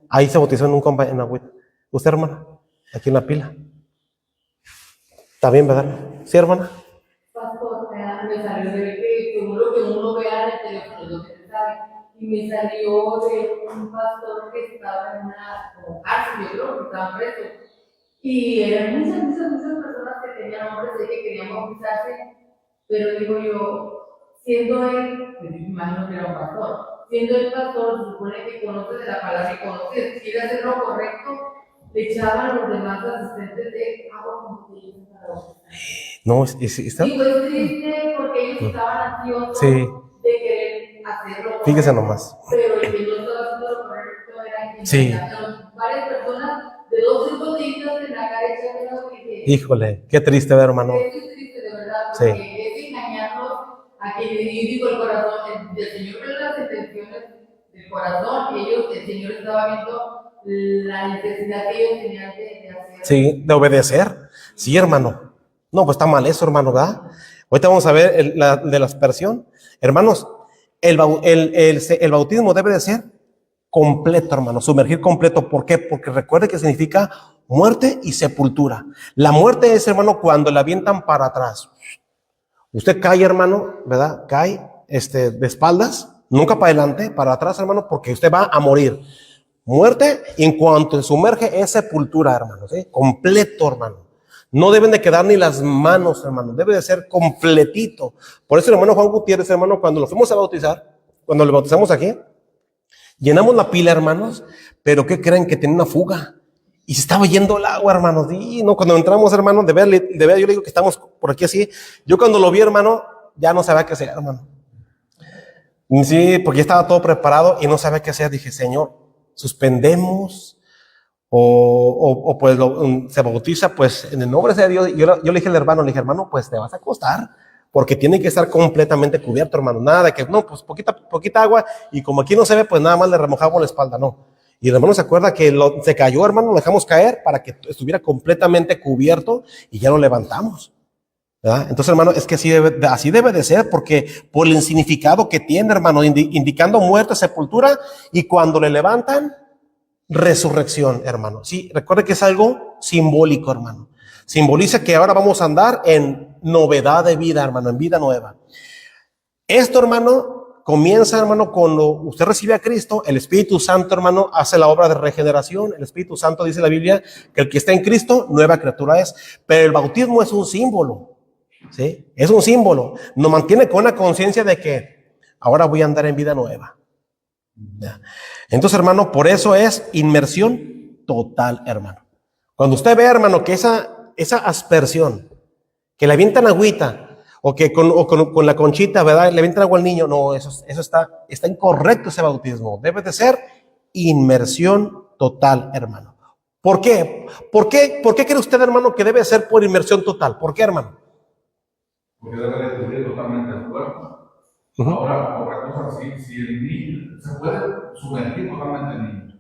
Ahí se bautizó en agüita. ¿Usted, hermana? Aquí en la pila. Está bien, ¿verdad? ¿Sí, hermana? Pastor, me salió de que según lo que uno vea en el teléfono, es lo que se sabe. Y me salió de un pastor que estaba en una cárcel, yo creo que estaba preso. Y eran muchas personas que tenían hombres de que querían bautizarse, pero digo yo, siendo él, pues me imagino que era un pastor, siendo el pastor, se supone que conoce de la palabra y conoce, quiere hacer lo correcto, le echaban a los demás asistentes de agua como que ellos para bautizar. No, ¿está? Y fue triste porque ellos estaban ansiosos Sí. de querer hacerlo. Fíjese nomás. Pero el que no estaba haciendo lo correcto era quien Sí. varias personas de 2 botellitas en la cara echando las que Híjole, qué triste ver, hermano. eso es triste de verdad, Sí. porque es engañarlos a quien le digo el corazón, el Señor ve las intenciones del corazón, y el Señor estaba viendo la necesidad que ellos tenían de hacer. Sí, de obedecer. Sí, hermano. No, pues está mal eso, hermano, ¿verdad? Ahorita vamos a ver de la aspersión. Hermanos, el bautismo debe de ser completo, hermano, sumergir completo. ¿Por qué? Porque recuerde que significa muerte y sepultura. La muerte es, hermano, cuando la avientan para atrás. Usted cae, hermano, ¿verdad? Cae de espaldas, nunca para adelante, para atrás, hermano, porque usted va a morir. Muerte, y en cuanto se sumerge, es sepultura, hermano, ¿sí? Completo, hermano. No deben de quedar ni las manos, hermano. Debe de ser completito. Por eso el hermano Juan Gutiérrez, hermano, cuando lo fuimos a bautizar, cuando le bautizamos aquí, llenamos la pila, hermanos, pero ¿qué creen? Que tenía una fuga. Y se estaba yendo el agua, hermanos. Y no, cuando entramos, hermano, de ver, yo le digo que estamos por aquí así. Yo cuando lo vi, hermano, ya no sabía qué hacer, hermano. Sí, porque ya estaba todo preparado y no sabía qué hacer. Dije, Señor, suspendemos o pues se bautiza, pues en el nombre de Dios. Yo le dije al hermano, pues te vas a acostar, porque tiene que estar completamente cubierto, hermano. Nada de que, no, pues poquita agua, y como aquí no se ve, pues nada más le remojamos la espalda, no. Y el hermano se acuerda que se cayó, hermano, lo dejamos caer para que estuviera completamente cubierto y ya lo levantamos, ¿verdad? Entonces, hermano, es que así debe de ser, porque por el significado que tiene, hermano, indicando muerte, sepultura, y cuando le levantan, resurrección, hermano. Sí, recuerde que es algo simbólico, hermano. Simboliza que ahora vamos a andar en novedad de vida, hermano, en vida nueva. Esto, hermano, comienza, hermano, cuando usted recibe a Cristo. El Espíritu Santo, hermano, hace la obra de regeneración. El Espíritu Santo, dice la Biblia, que el que está en Cristo, nueva criatura es. Pero el bautismo es un símbolo, ¿sí? Es un símbolo. Nos mantiene con la conciencia de que ahora voy a andar en vida nueva. Ya. Entonces, hermano, por eso es inmersión total, hermano. Cuando usted ve, hermano, que esa aspersión, que le avientan agüita, o que con la conchita, ¿verdad? Le avientan agua al niño, no, eso está incorrecto ese bautismo. Debe de ser inmersión total, hermano. ¿Por qué? ¿Por qué cree usted, hermano, que debe ser por inmersión total? ¿Por qué, hermano? Porque debe de cubrir totalmente el cuerpo. Ahora, otra cosa, si el niño se puede sumergir totalmente el niño,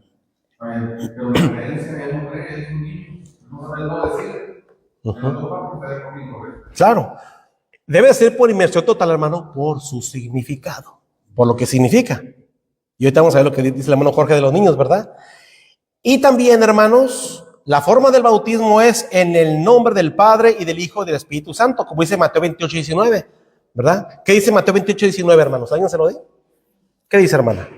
pero la creencia él no cree que es un niño, no sabe no decir, Claro, debe ser por inmersión total, hermano, por su significado, por lo que significa. Y ahorita vamos a ver lo que dice el hermano Jorge de los niños, ¿verdad? Y también, hermanos, la forma del bautismo es en el nombre del Padre y del Hijo y del Espíritu Santo, como dice Mateo 28:19, ¿verdad? ¿Qué dice Mateo 28:19, hermanos? ¿Alguien se lo dice? ¿Qué dice, hermana?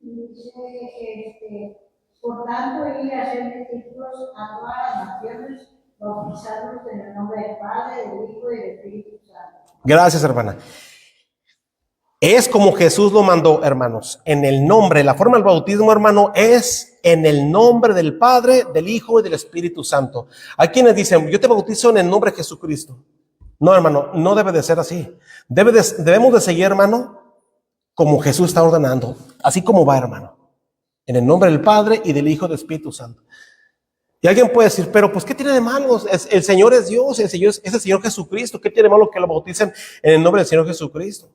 Dice, por tanto, ir a hacer discípulos a todas las naciones, bautizarlos en el nombre del Padre, del Hijo y del Espíritu Santo. Gracias, hermana. Es como Jesús lo mandó, hermanos, en el nombre, la forma del bautismo, hermano, es en el nombre del Padre, del Hijo y del Espíritu Santo. Hay quienes dicen, yo te bautizo en el nombre de Jesucristo. No, hermano, no debe de ser así. Debemos de seguir, hermano, como Jesús está ordenando, así como va, hermano, en el nombre del Padre y del Hijo y del Espíritu Santo. Y alguien puede decir, pero pues, ¿qué tiene de malo? El Señor es Dios, es el Señor Jesucristo. ¿Qué tiene de malo que lo bauticen en el nombre del Señor Jesucristo?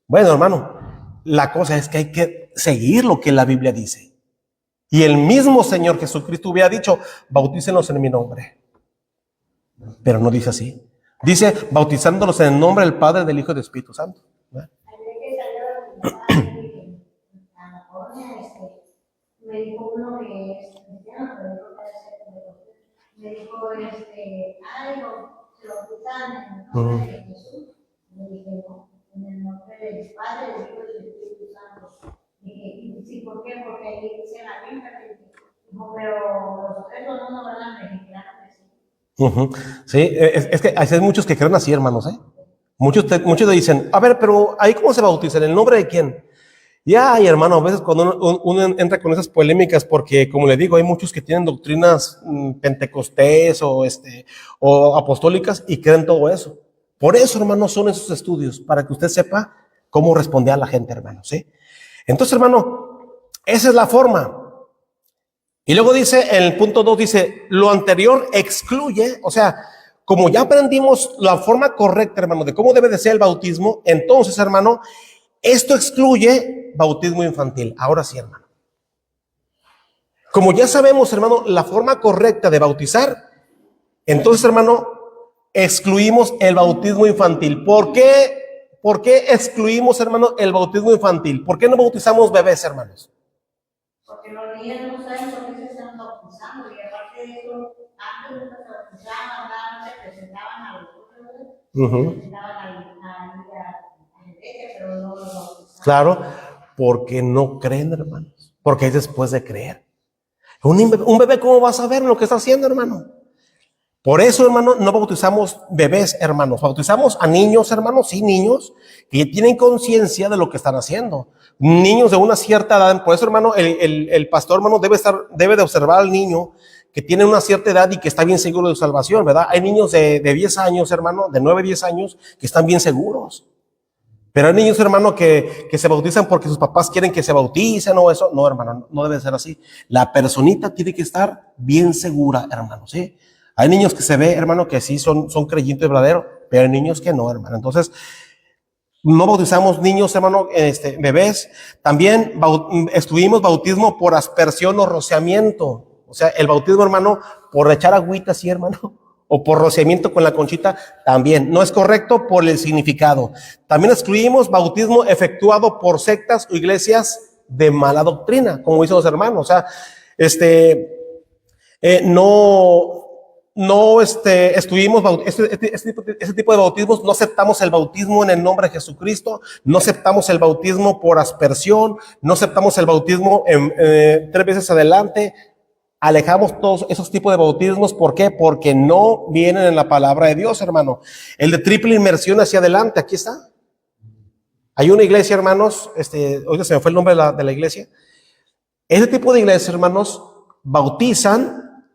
Bueno, hermano, la cosa es que hay que seguir lo que la Biblia dice. Y el mismo Señor Jesucristo hubiera dicho, bautícenlos en mi nombre. Pero no dice así. Dice, bautizándolos en el nombre del Padre, del Hijo y del Espíritu Santo. Ayer que salió a la colonia, me dijo uno que es cristiano, pero no puede ser, me dijo, ay, se lo bautizan en el nombre de Jesús. Le dije, no, en el nombre del Padre, del Hijo y del Espíritu Santo. Dije, sí, ¿por qué? Porque ahí dice la Biblia, dijo, pero los tres son uno, ¿verdad? Mexicanos. Sí, es que hay muchos que creen así, hermanos, ¿eh? Muchos le dicen, a ver, pero ¿ahí cómo se bautiza? ¿En el nombre de quién? Ya, y hermano, a veces cuando uno entra con esas polémicas, porque como le digo, hay muchos que tienen doctrinas pentecostés o apostólicas y creen todo eso. Por eso, hermano, son esos estudios, para que usted sepa cómo responder a la gente, hermano, ¿sí? Entonces, hermano, esa es la forma. Y luego dice, en el punto 2 dice, lo anterior excluye, o sea, como ya aprendimos la forma correcta, hermano, de cómo debe de ser el bautismo, entonces, hermano, esto excluye bautismo infantil. Ahora sí, hermano. Como ya sabemos, hermano, la forma correcta de bautizar, entonces, hermano, excluimos el bautismo infantil. ¿Por qué excluimos, hermano, el bautismo infantil? ¿Por qué no bautizamos bebés, hermanos? Porque los niños no saben por qué se están bautizando, y aparte de eso, antes de que se bautizaban, ahora se presentaban a los otros, se presentaban a la iglesia, pero no los bautizaban. Claro, porque no creen, hermanos, porque es después de creer. Un bebé, ¿cómo va a saber lo que está haciendo, hermano? Por eso, hermano, no bautizamos bebés, hermanos. Bautizamos a niños, hermanos, sí, niños que tienen conciencia de lo que están haciendo. Niños de una cierta edad. Por eso, hermano, el pastor, hermano, debe de observar al niño que tiene una cierta edad y que está bien seguro de su salvación, ¿verdad? Hay niños de 10 años, hermano, de 9, 10 años, que están bien seguros. Pero hay niños, hermano, que se bautizan porque sus papás quieren que se bauticen o eso. No, hermano, no debe ser así. La personita tiene que estar bien segura, hermano, ¿sí? Hay niños que se ve, hermano, que sí son creyentes verdaderos, pero hay niños que no, hermano. Entonces, no bautizamos niños, hermano, bebés. También excluimos bautismo por aspersión o rociamiento. O sea, el bautismo, hermano, por echar agüita, sí, hermano, o por rociamiento con la conchita, también. No es correcto por el significado. También excluimos bautismo efectuado por sectas o iglesias de mala doctrina, como dicen los hermanos. O sea, excluimos ese tipo de bautismos. No aceptamos el bautismo en el nombre de Jesucristo, no aceptamos el bautismo por aspersión, no aceptamos el bautismo 3 veces adelante. Alejamos todos esos tipos de bautismos. ¿Por qué? Porque no vienen en la palabra de Dios, hermano. El de triple inmersión hacia adelante, aquí está. Hay una iglesia, hermanos, oiga, se me fue el nombre de la iglesia. Ese tipo de iglesias, hermanos, bautizan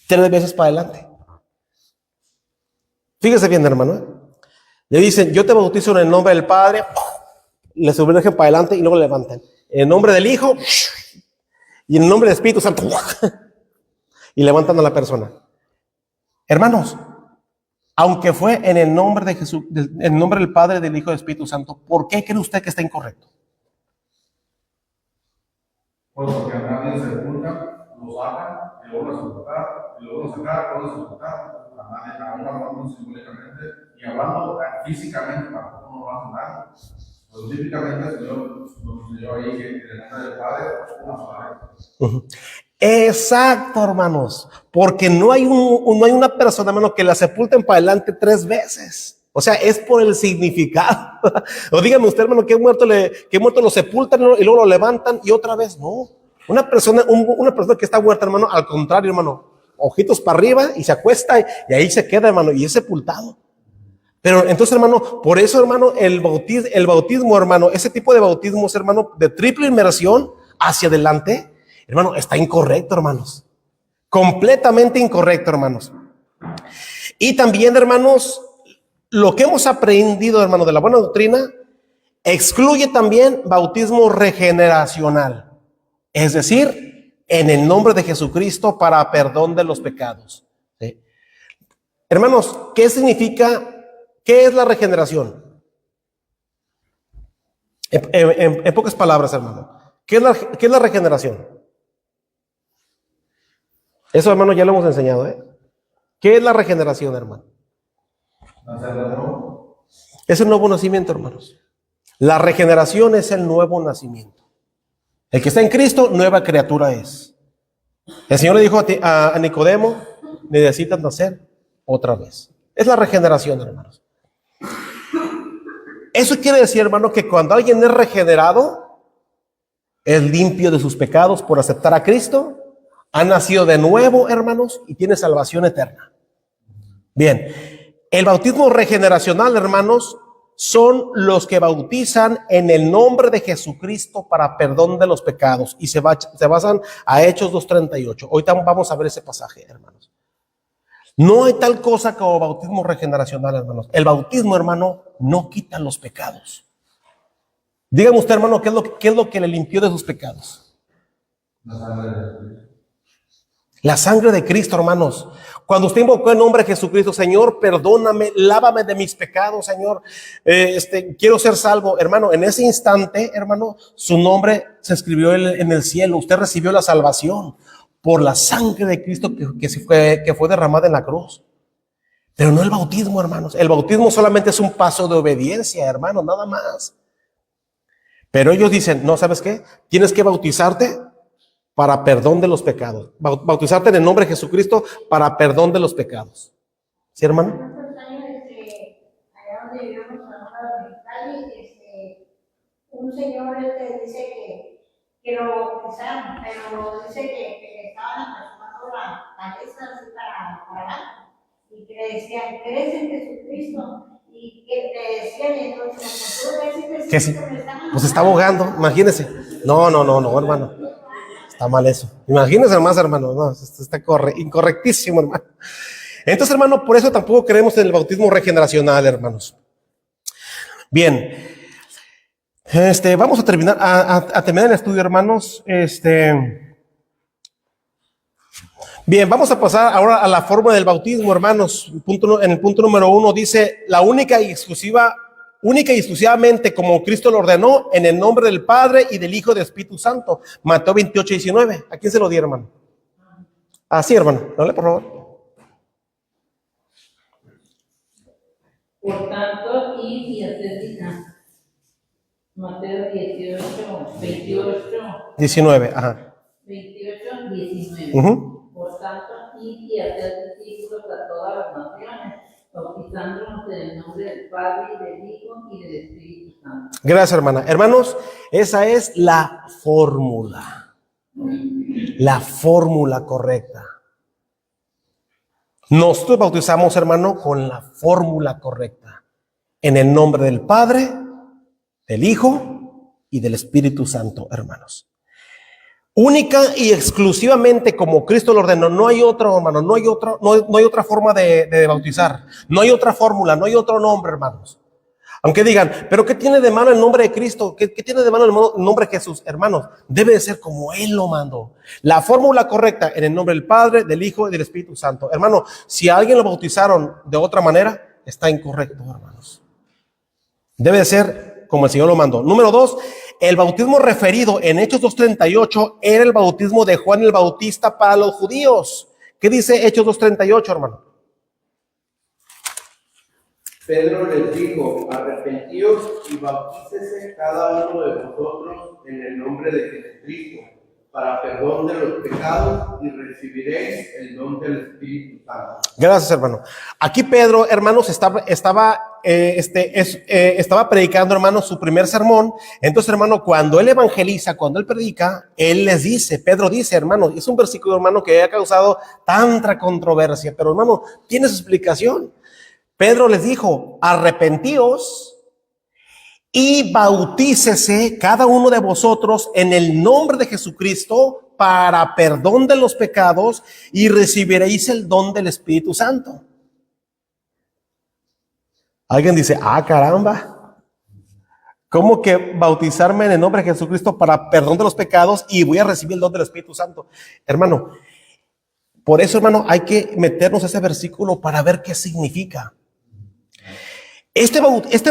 3 veces para adelante. Fíjese bien, hermano, ¿eh? Le dicen, yo te bautizo en el nombre del Padre, le sumergen para adelante y luego le levantan. En el nombre del Hijo y en el nombre del Espíritu Santo y levantan a la persona. Hermanos, aunque fue en el nombre de Jesús, en el nombre del Padre, del Hijo y del Espíritu Santo, ¿por qué cree usted que está incorrecto? Porque a nadie se sepulta, lo sacan, y luego lo sepultar, y luego lo sacar, luego lo sepultar. A nadie, hablando simbólicamente, y hablando físicamente, tampoco nos va a sonar. Pero típicamente el Señor nos enseñó ahí que en el nombre del Padre, una sola vez. Exacto, hermanos, porque no hay una persona, hermano, que la sepulten para adelante 3 veces. O sea, es por el significado. O dígame usted, hermano, que muerto lo sepultan y luego lo levantan y otra vez. No, una persona que está muerta, hermano, al contrario, hermano, ojitos para arriba y se acuesta y ahí se queda, hermano, y es sepultado. Pero entonces, hermano, por eso, hermano, el bautismo, hermano, ese tipo de bautismos, hermano, de triple inmersión hacia adelante, hermano, está incorrecto, hermanos. Completamente incorrecto, hermanos. Y también, hermanos, lo que hemos aprendido, hermano, de la buena doctrina, excluye también bautismo regeneracional. Es decir, en el nombre de Jesucristo para perdón de los pecados. ¿Sí? Hermanos, ¿qué significa? ¿Qué es la regeneración? En pocas palabras, hermano. ¿Qué es la regeneración? Eso, hermano, ya lo hemos enseñado, ¿eh? ¿Qué es la regeneración, hermano? Es el nuevo nacimiento, hermanos. La regeneración es el nuevo nacimiento. El que está en Cristo, nueva criatura es. El Señor le dijo a Nicodemo, necesitas nacer otra vez. Es la regeneración, hermanos. Eso quiere decir, hermano, que cuando alguien es regenerado, es limpio de sus pecados por aceptar a Cristo, ha nacido de nuevo, hermanos, y tiene salvación eterna. Bien, el bautismo regeneracional, hermanos, son los que bautizan en el nombre de Jesucristo para perdón de los pecados y se basan a Hechos 2:38. Ahorita vamos a ver ese pasaje, hermanos. No hay tal cosa como bautismo regeneracional, hermanos. El bautismo, hermano, no quita los pecados. Dígame usted, hermano, ¿qué es lo que le limpió de sus pecados? La sangre de Cristo, hermanos. Cuando usted invocó el nombre de Jesucristo, Señor, perdóname, lávame de mis pecados, Señor. Quiero ser salvo, hermano. En ese instante, hermano, su nombre se escribió en el cielo. Usted recibió la salvación por la sangre de Cristo que fue derramada en la cruz. Pero no el bautismo, hermanos. El bautismo solamente es un paso de obediencia, hermano, nada más. Pero ellos dicen, no, ¿sabes qué? Tienes que bautizarte para perdón de los pecados. Bautizarte en el nombre de Jesucristo para perdón de los pecados. ¿Sí, hermano? Hace años, allá donde vivíamos ahora en Mexicali, un señor dice que lo bautizaron, pero dice que le estaban aproximando la cabeza así para abajo, y que le decían, ¿crees en Jesucristo? Y que le decían, entonces, ¿tú crees en Jesucristo? Que sí, pues está ahogando, imagínese. No, hermano. Está mal eso. Imagínense más, hermano. No, esto está incorrectísimo, hermano. Entonces, hermano, por eso tampoco creemos en el bautismo regeneracional, hermanos. Bien. Vamos a terminar el estudio, hermanos. Bien, vamos a pasar ahora a la forma del bautismo, hermanos. En el punto número 1 dice, la única y exclusivamente como Cristo lo ordenó, en el nombre del Padre y del Hijo y del Espíritu Santo. Mateo 28:19. ¿A quién se lo di, hermano? Así, hermano. Dale, por favor. Por tanto, id y haced discípulos. Mateo 28, 19, ajá. 28, 19. Por tanto, id y haced discípulos a todas las naciones, bautizándonos en el nombre del Padre, y del Hijo y del Espíritu Santo. Gracias, hermana. Hermanos, esa es la fórmula. La fórmula correcta. Nosotros bautizamos, hermano, con la fórmula correcta. En el nombre del Padre, del Hijo y del Espíritu Santo, hermanos. Única y exclusivamente como Cristo lo ordenó. No hay otro, hermano, no hay otra forma de bautizar. No hay otra fórmula, no hay otro nombre, hermanos. Aunque digan, pero ¿qué tiene de malo el nombre de Cristo? ¿Qué tiene de malo el nombre de Jesús? Hermanos, debe de ser como Él lo mandó. La fórmula correcta en el nombre del Padre, del Hijo y del Espíritu Santo. Hermano, si a alguien lo bautizaron de otra manera, está incorrecto, hermanos. Debe de ser como el Señor lo mandó. Número 2, el bautismo referido en Hechos 2:38 era el bautismo de Juan el Bautista para los judíos. ¿Qué dice Hechos 2:38, hermano? Pedro les dijo, arrepentíos y bautícese cada uno de vosotros en el nombre de Jesucristo, para perdón de los pecados, y recibiréis el don del Espíritu Santo. Gracias, hermano. Aquí Pedro, hermanos, estaba predicando, hermanos, su primer sermón. Entonces, hermano, cuando él evangeliza, cuando él predica, él les dice, Pedro dice, hermano, es un versículo, hermano, que ha causado tanta controversia, pero, hermano, tiene su explicación. Pedro les dijo, arrepentíos y bautícese cada uno de vosotros en el nombre de Jesucristo para perdón de los pecados y recibiréis el don del Espíritu Santo. Alguien dice, caramba, ¿cómo que bautizarme en el nombre de Jesucristo para perdón de los pecados y voy a recibir el don del Espíritu Santo? Hermano, por eso, hermano, hay que meternos a ese versículo para ver qué significa. Este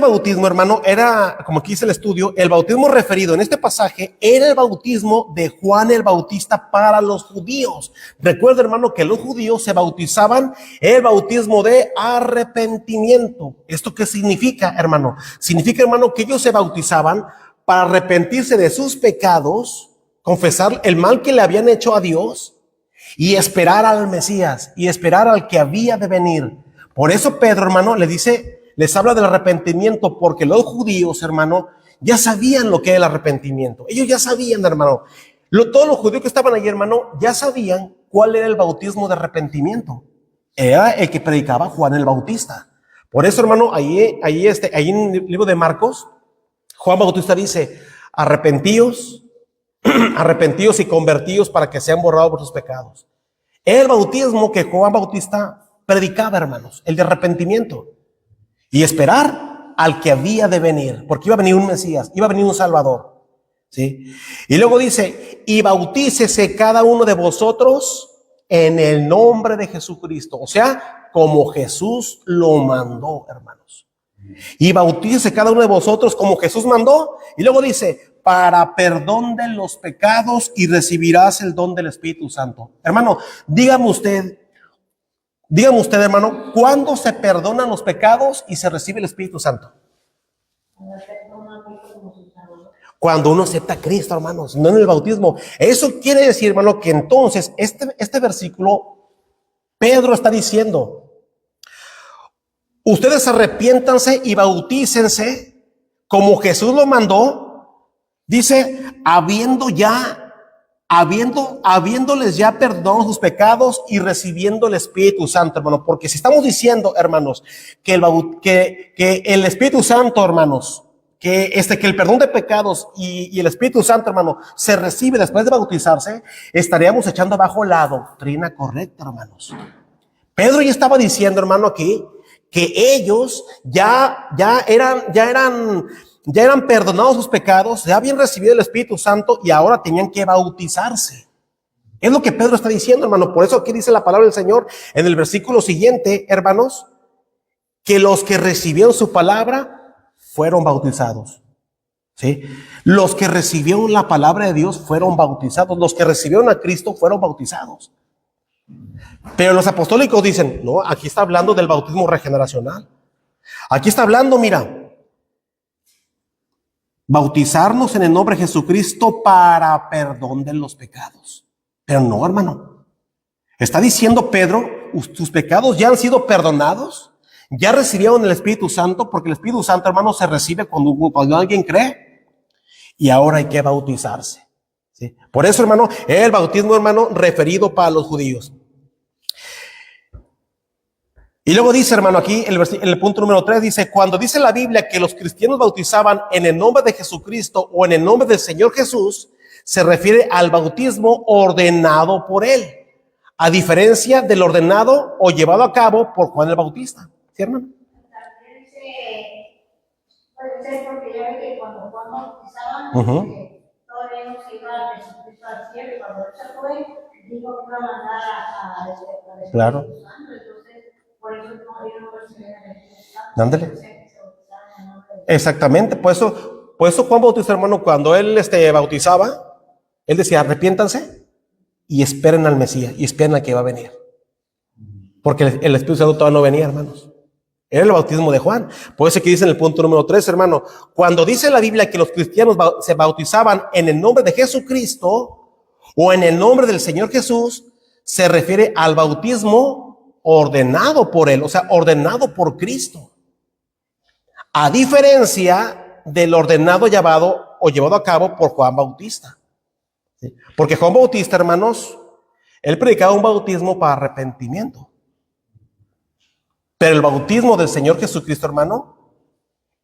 bautismo, hermano, era, como aquí dice el estudio, el bautismo referido en este pasaje era el bautismo de Juan el Bautista para los judíos. Recuerda, hermano, que los judíos se bautizaban el bautismo de arrepentimiento. ¿Esto qué significa, hermano? Significa, hermano, que ellos se bautizaban para arrepentirse de sus pecados, confesar el mal que le habían hecho a Dios y esperar al Mesías y esperar al que había de venir. Por eso Pedro, hermano, les habla del arrepentimiento, porque los judíos, hermano, ya sabían lo que era el arrepentimiento. Ellos ya sabían, hermano. Todos los judíos que estaban allí, hermano, ya sabían cuál era el bautismo de arrepentimiento. Era el que predicaba Juan el Bautista. Por eso, hermano, ahí en el libro de Marcos, Juan Bautista dice, arrepentíos y convertíos para que sean borrados por sus pecados. El bautismo que Juan Bautista predicaba, hermanos, el de arrepentimiento. Y esperar al que había de venir, porque iba a venir un Mesías, iba a venir un Salvador, ¿sí? Y luego dice, y bautícese cada uno de vosotros en el nombre de Jesucristo. O sea, como Jesús lo mandó, hermanos. Y bautícese cada uno de vosotros como Jesús mandó. Y luego dice, para perdón de los pecados y recibirás el don del Espíritu Santo. Hermano, dígame usted, hermano, ¿cuándo se perdonan los pecados y se recibe el Espíritu Santo? Cuando uno acepta a Cristo, hermanos, no en el bautismo. Eso quiere decir, hermano, que entonces este versículo, Pedro está diciendo, ustedes arrepiéntanse y bautícense como Jesús lo mandó. Dice, habiéndoles ya perdonado sus pecados y recibiendo el Espíritu Santo, hermano. Porque si estamos diciendo, hermanos, que el Espíritu Santo, hermanos, que el perdón de pecados y el Espíritu Santo, hermano, se recibe después de bautizarse, estaríamos echando abajo la doctrina correcta, hermanos. Pedro ya estaba diciendo, hermano, aquí, que ellos ya eran perdonados sus pecados, ya habían recibido el Espíritu Santo y ahora tenían que bautizarse. Es lo que Pedro está diciendo, hermano. Por eso aquí dice la palabra del Señor en el versículo siguiente, hermanos, que los que recibieron su palabra fueron bautizados. ¿Sí? Los que recibieron la palabra de Dios fueron bautizados. Los que recibieron a Cristo fueron bautizados. Pero los apostólicos dicen, no, aquí está hablando del bautismo regeneracional. Aquí está hablando, mira, bautizarnos en el nombre de Jesucristo para perdón de los pecados. Pero no, hermano. Está diciendo Pedro, tus pecados ya han sido perdonados, ya recibieron el Espíritu Santo, porque el Espíritu Santo, hermano, se recibe cuando alguien cree, y ahora hay que bautizarse. ¿Sí? Por eso, hermano, el bautismo, hermano, referido para los judíos. Y luego dice, hermano, aquí el punto número 3 dice, cuando dice la Biblia que los cristianos bautizaban en el nombre de Jesucristo o en el nombre del Señor Jesús, se refiere al bautismo ordenado por él, a diferencia del ordenado o llevado a cabo por Juan el Bautista. ¿Sí, hermano? También puede ser porque ya ve que cuando Juan bautizaban, todavía no se iba Jesucristo al cielo, y cuando él se fue, dijo que iba a mandar a Claro. Espíritu Santo, entonces por eso ellos no recibían el Espíritu Santo. Ándale. Entonces, se bautizaban en nombre de Exactamente, por eso Juan Bautista, hermano, cuando él bautizaba, él decía, arrepiéntanse y esperen al Mesías, y esperen al que va a venir. Porque el Espíritu Santo todavía no venía, hermanos. Era el bautismo de Juan. Por eso que dice en el punto número 3, hermano, cuando dice la Biblia que los cristianos se bautizaban en el nombre de Jesucristo o en el nombre del Señor Jesús, se refiere al bautismo ordenado por él, o sea, ordenado por Cristo. A diferencia del ordenado llevado a cabo por Juan Bautista. ¿Sí? Porque Juan Bautista, hermanos, él predicaba un bautismo para arrepentimiento. Pero el bautismo del Señor Jesucristo, hermano,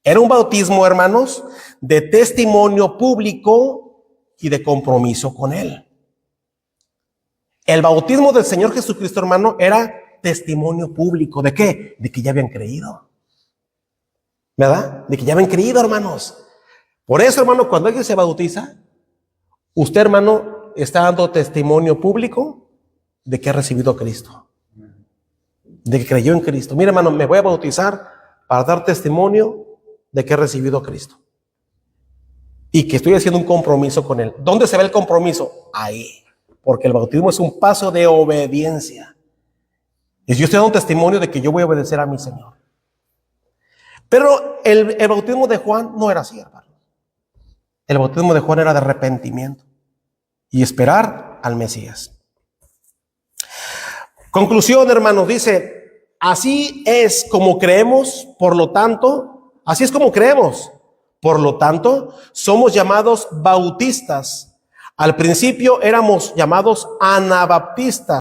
era un bautismo, hermanos, de testimonio público y de compromiso con él. El bautismo del Señor Jesucristo, hermano, era testimonio público. ¿De qué? De que ya habían creído. ¿Verdad? De que ya habían creído, hermanos. Por eso, hermano, cuando alguien se bautiza, usted, hermano, está dando testimonio público de que ha recibido a Cristo. De que creyó en Cristo. Mira, hermano, me voy a bautizar para dar testimonio de que he recibido a Cristo. Y que estoy haciendo un compromiso con Él. ¿Dónde se ve el compromiso? Ahí. Porque el bautismo es un paso de obediencia. Y yo estoy dando testimonio de que yo voy a obedecer a mi Señor. Pero el bautismo de Juan no era así, hermano. El bautismo de Juan era de arrepentimiento y esperar al Mesías. Conclusión, hermanos, dice, así es como creemos, por lo tanto, somos llamados bautistas. Al principio éramos llamados anabaptistas.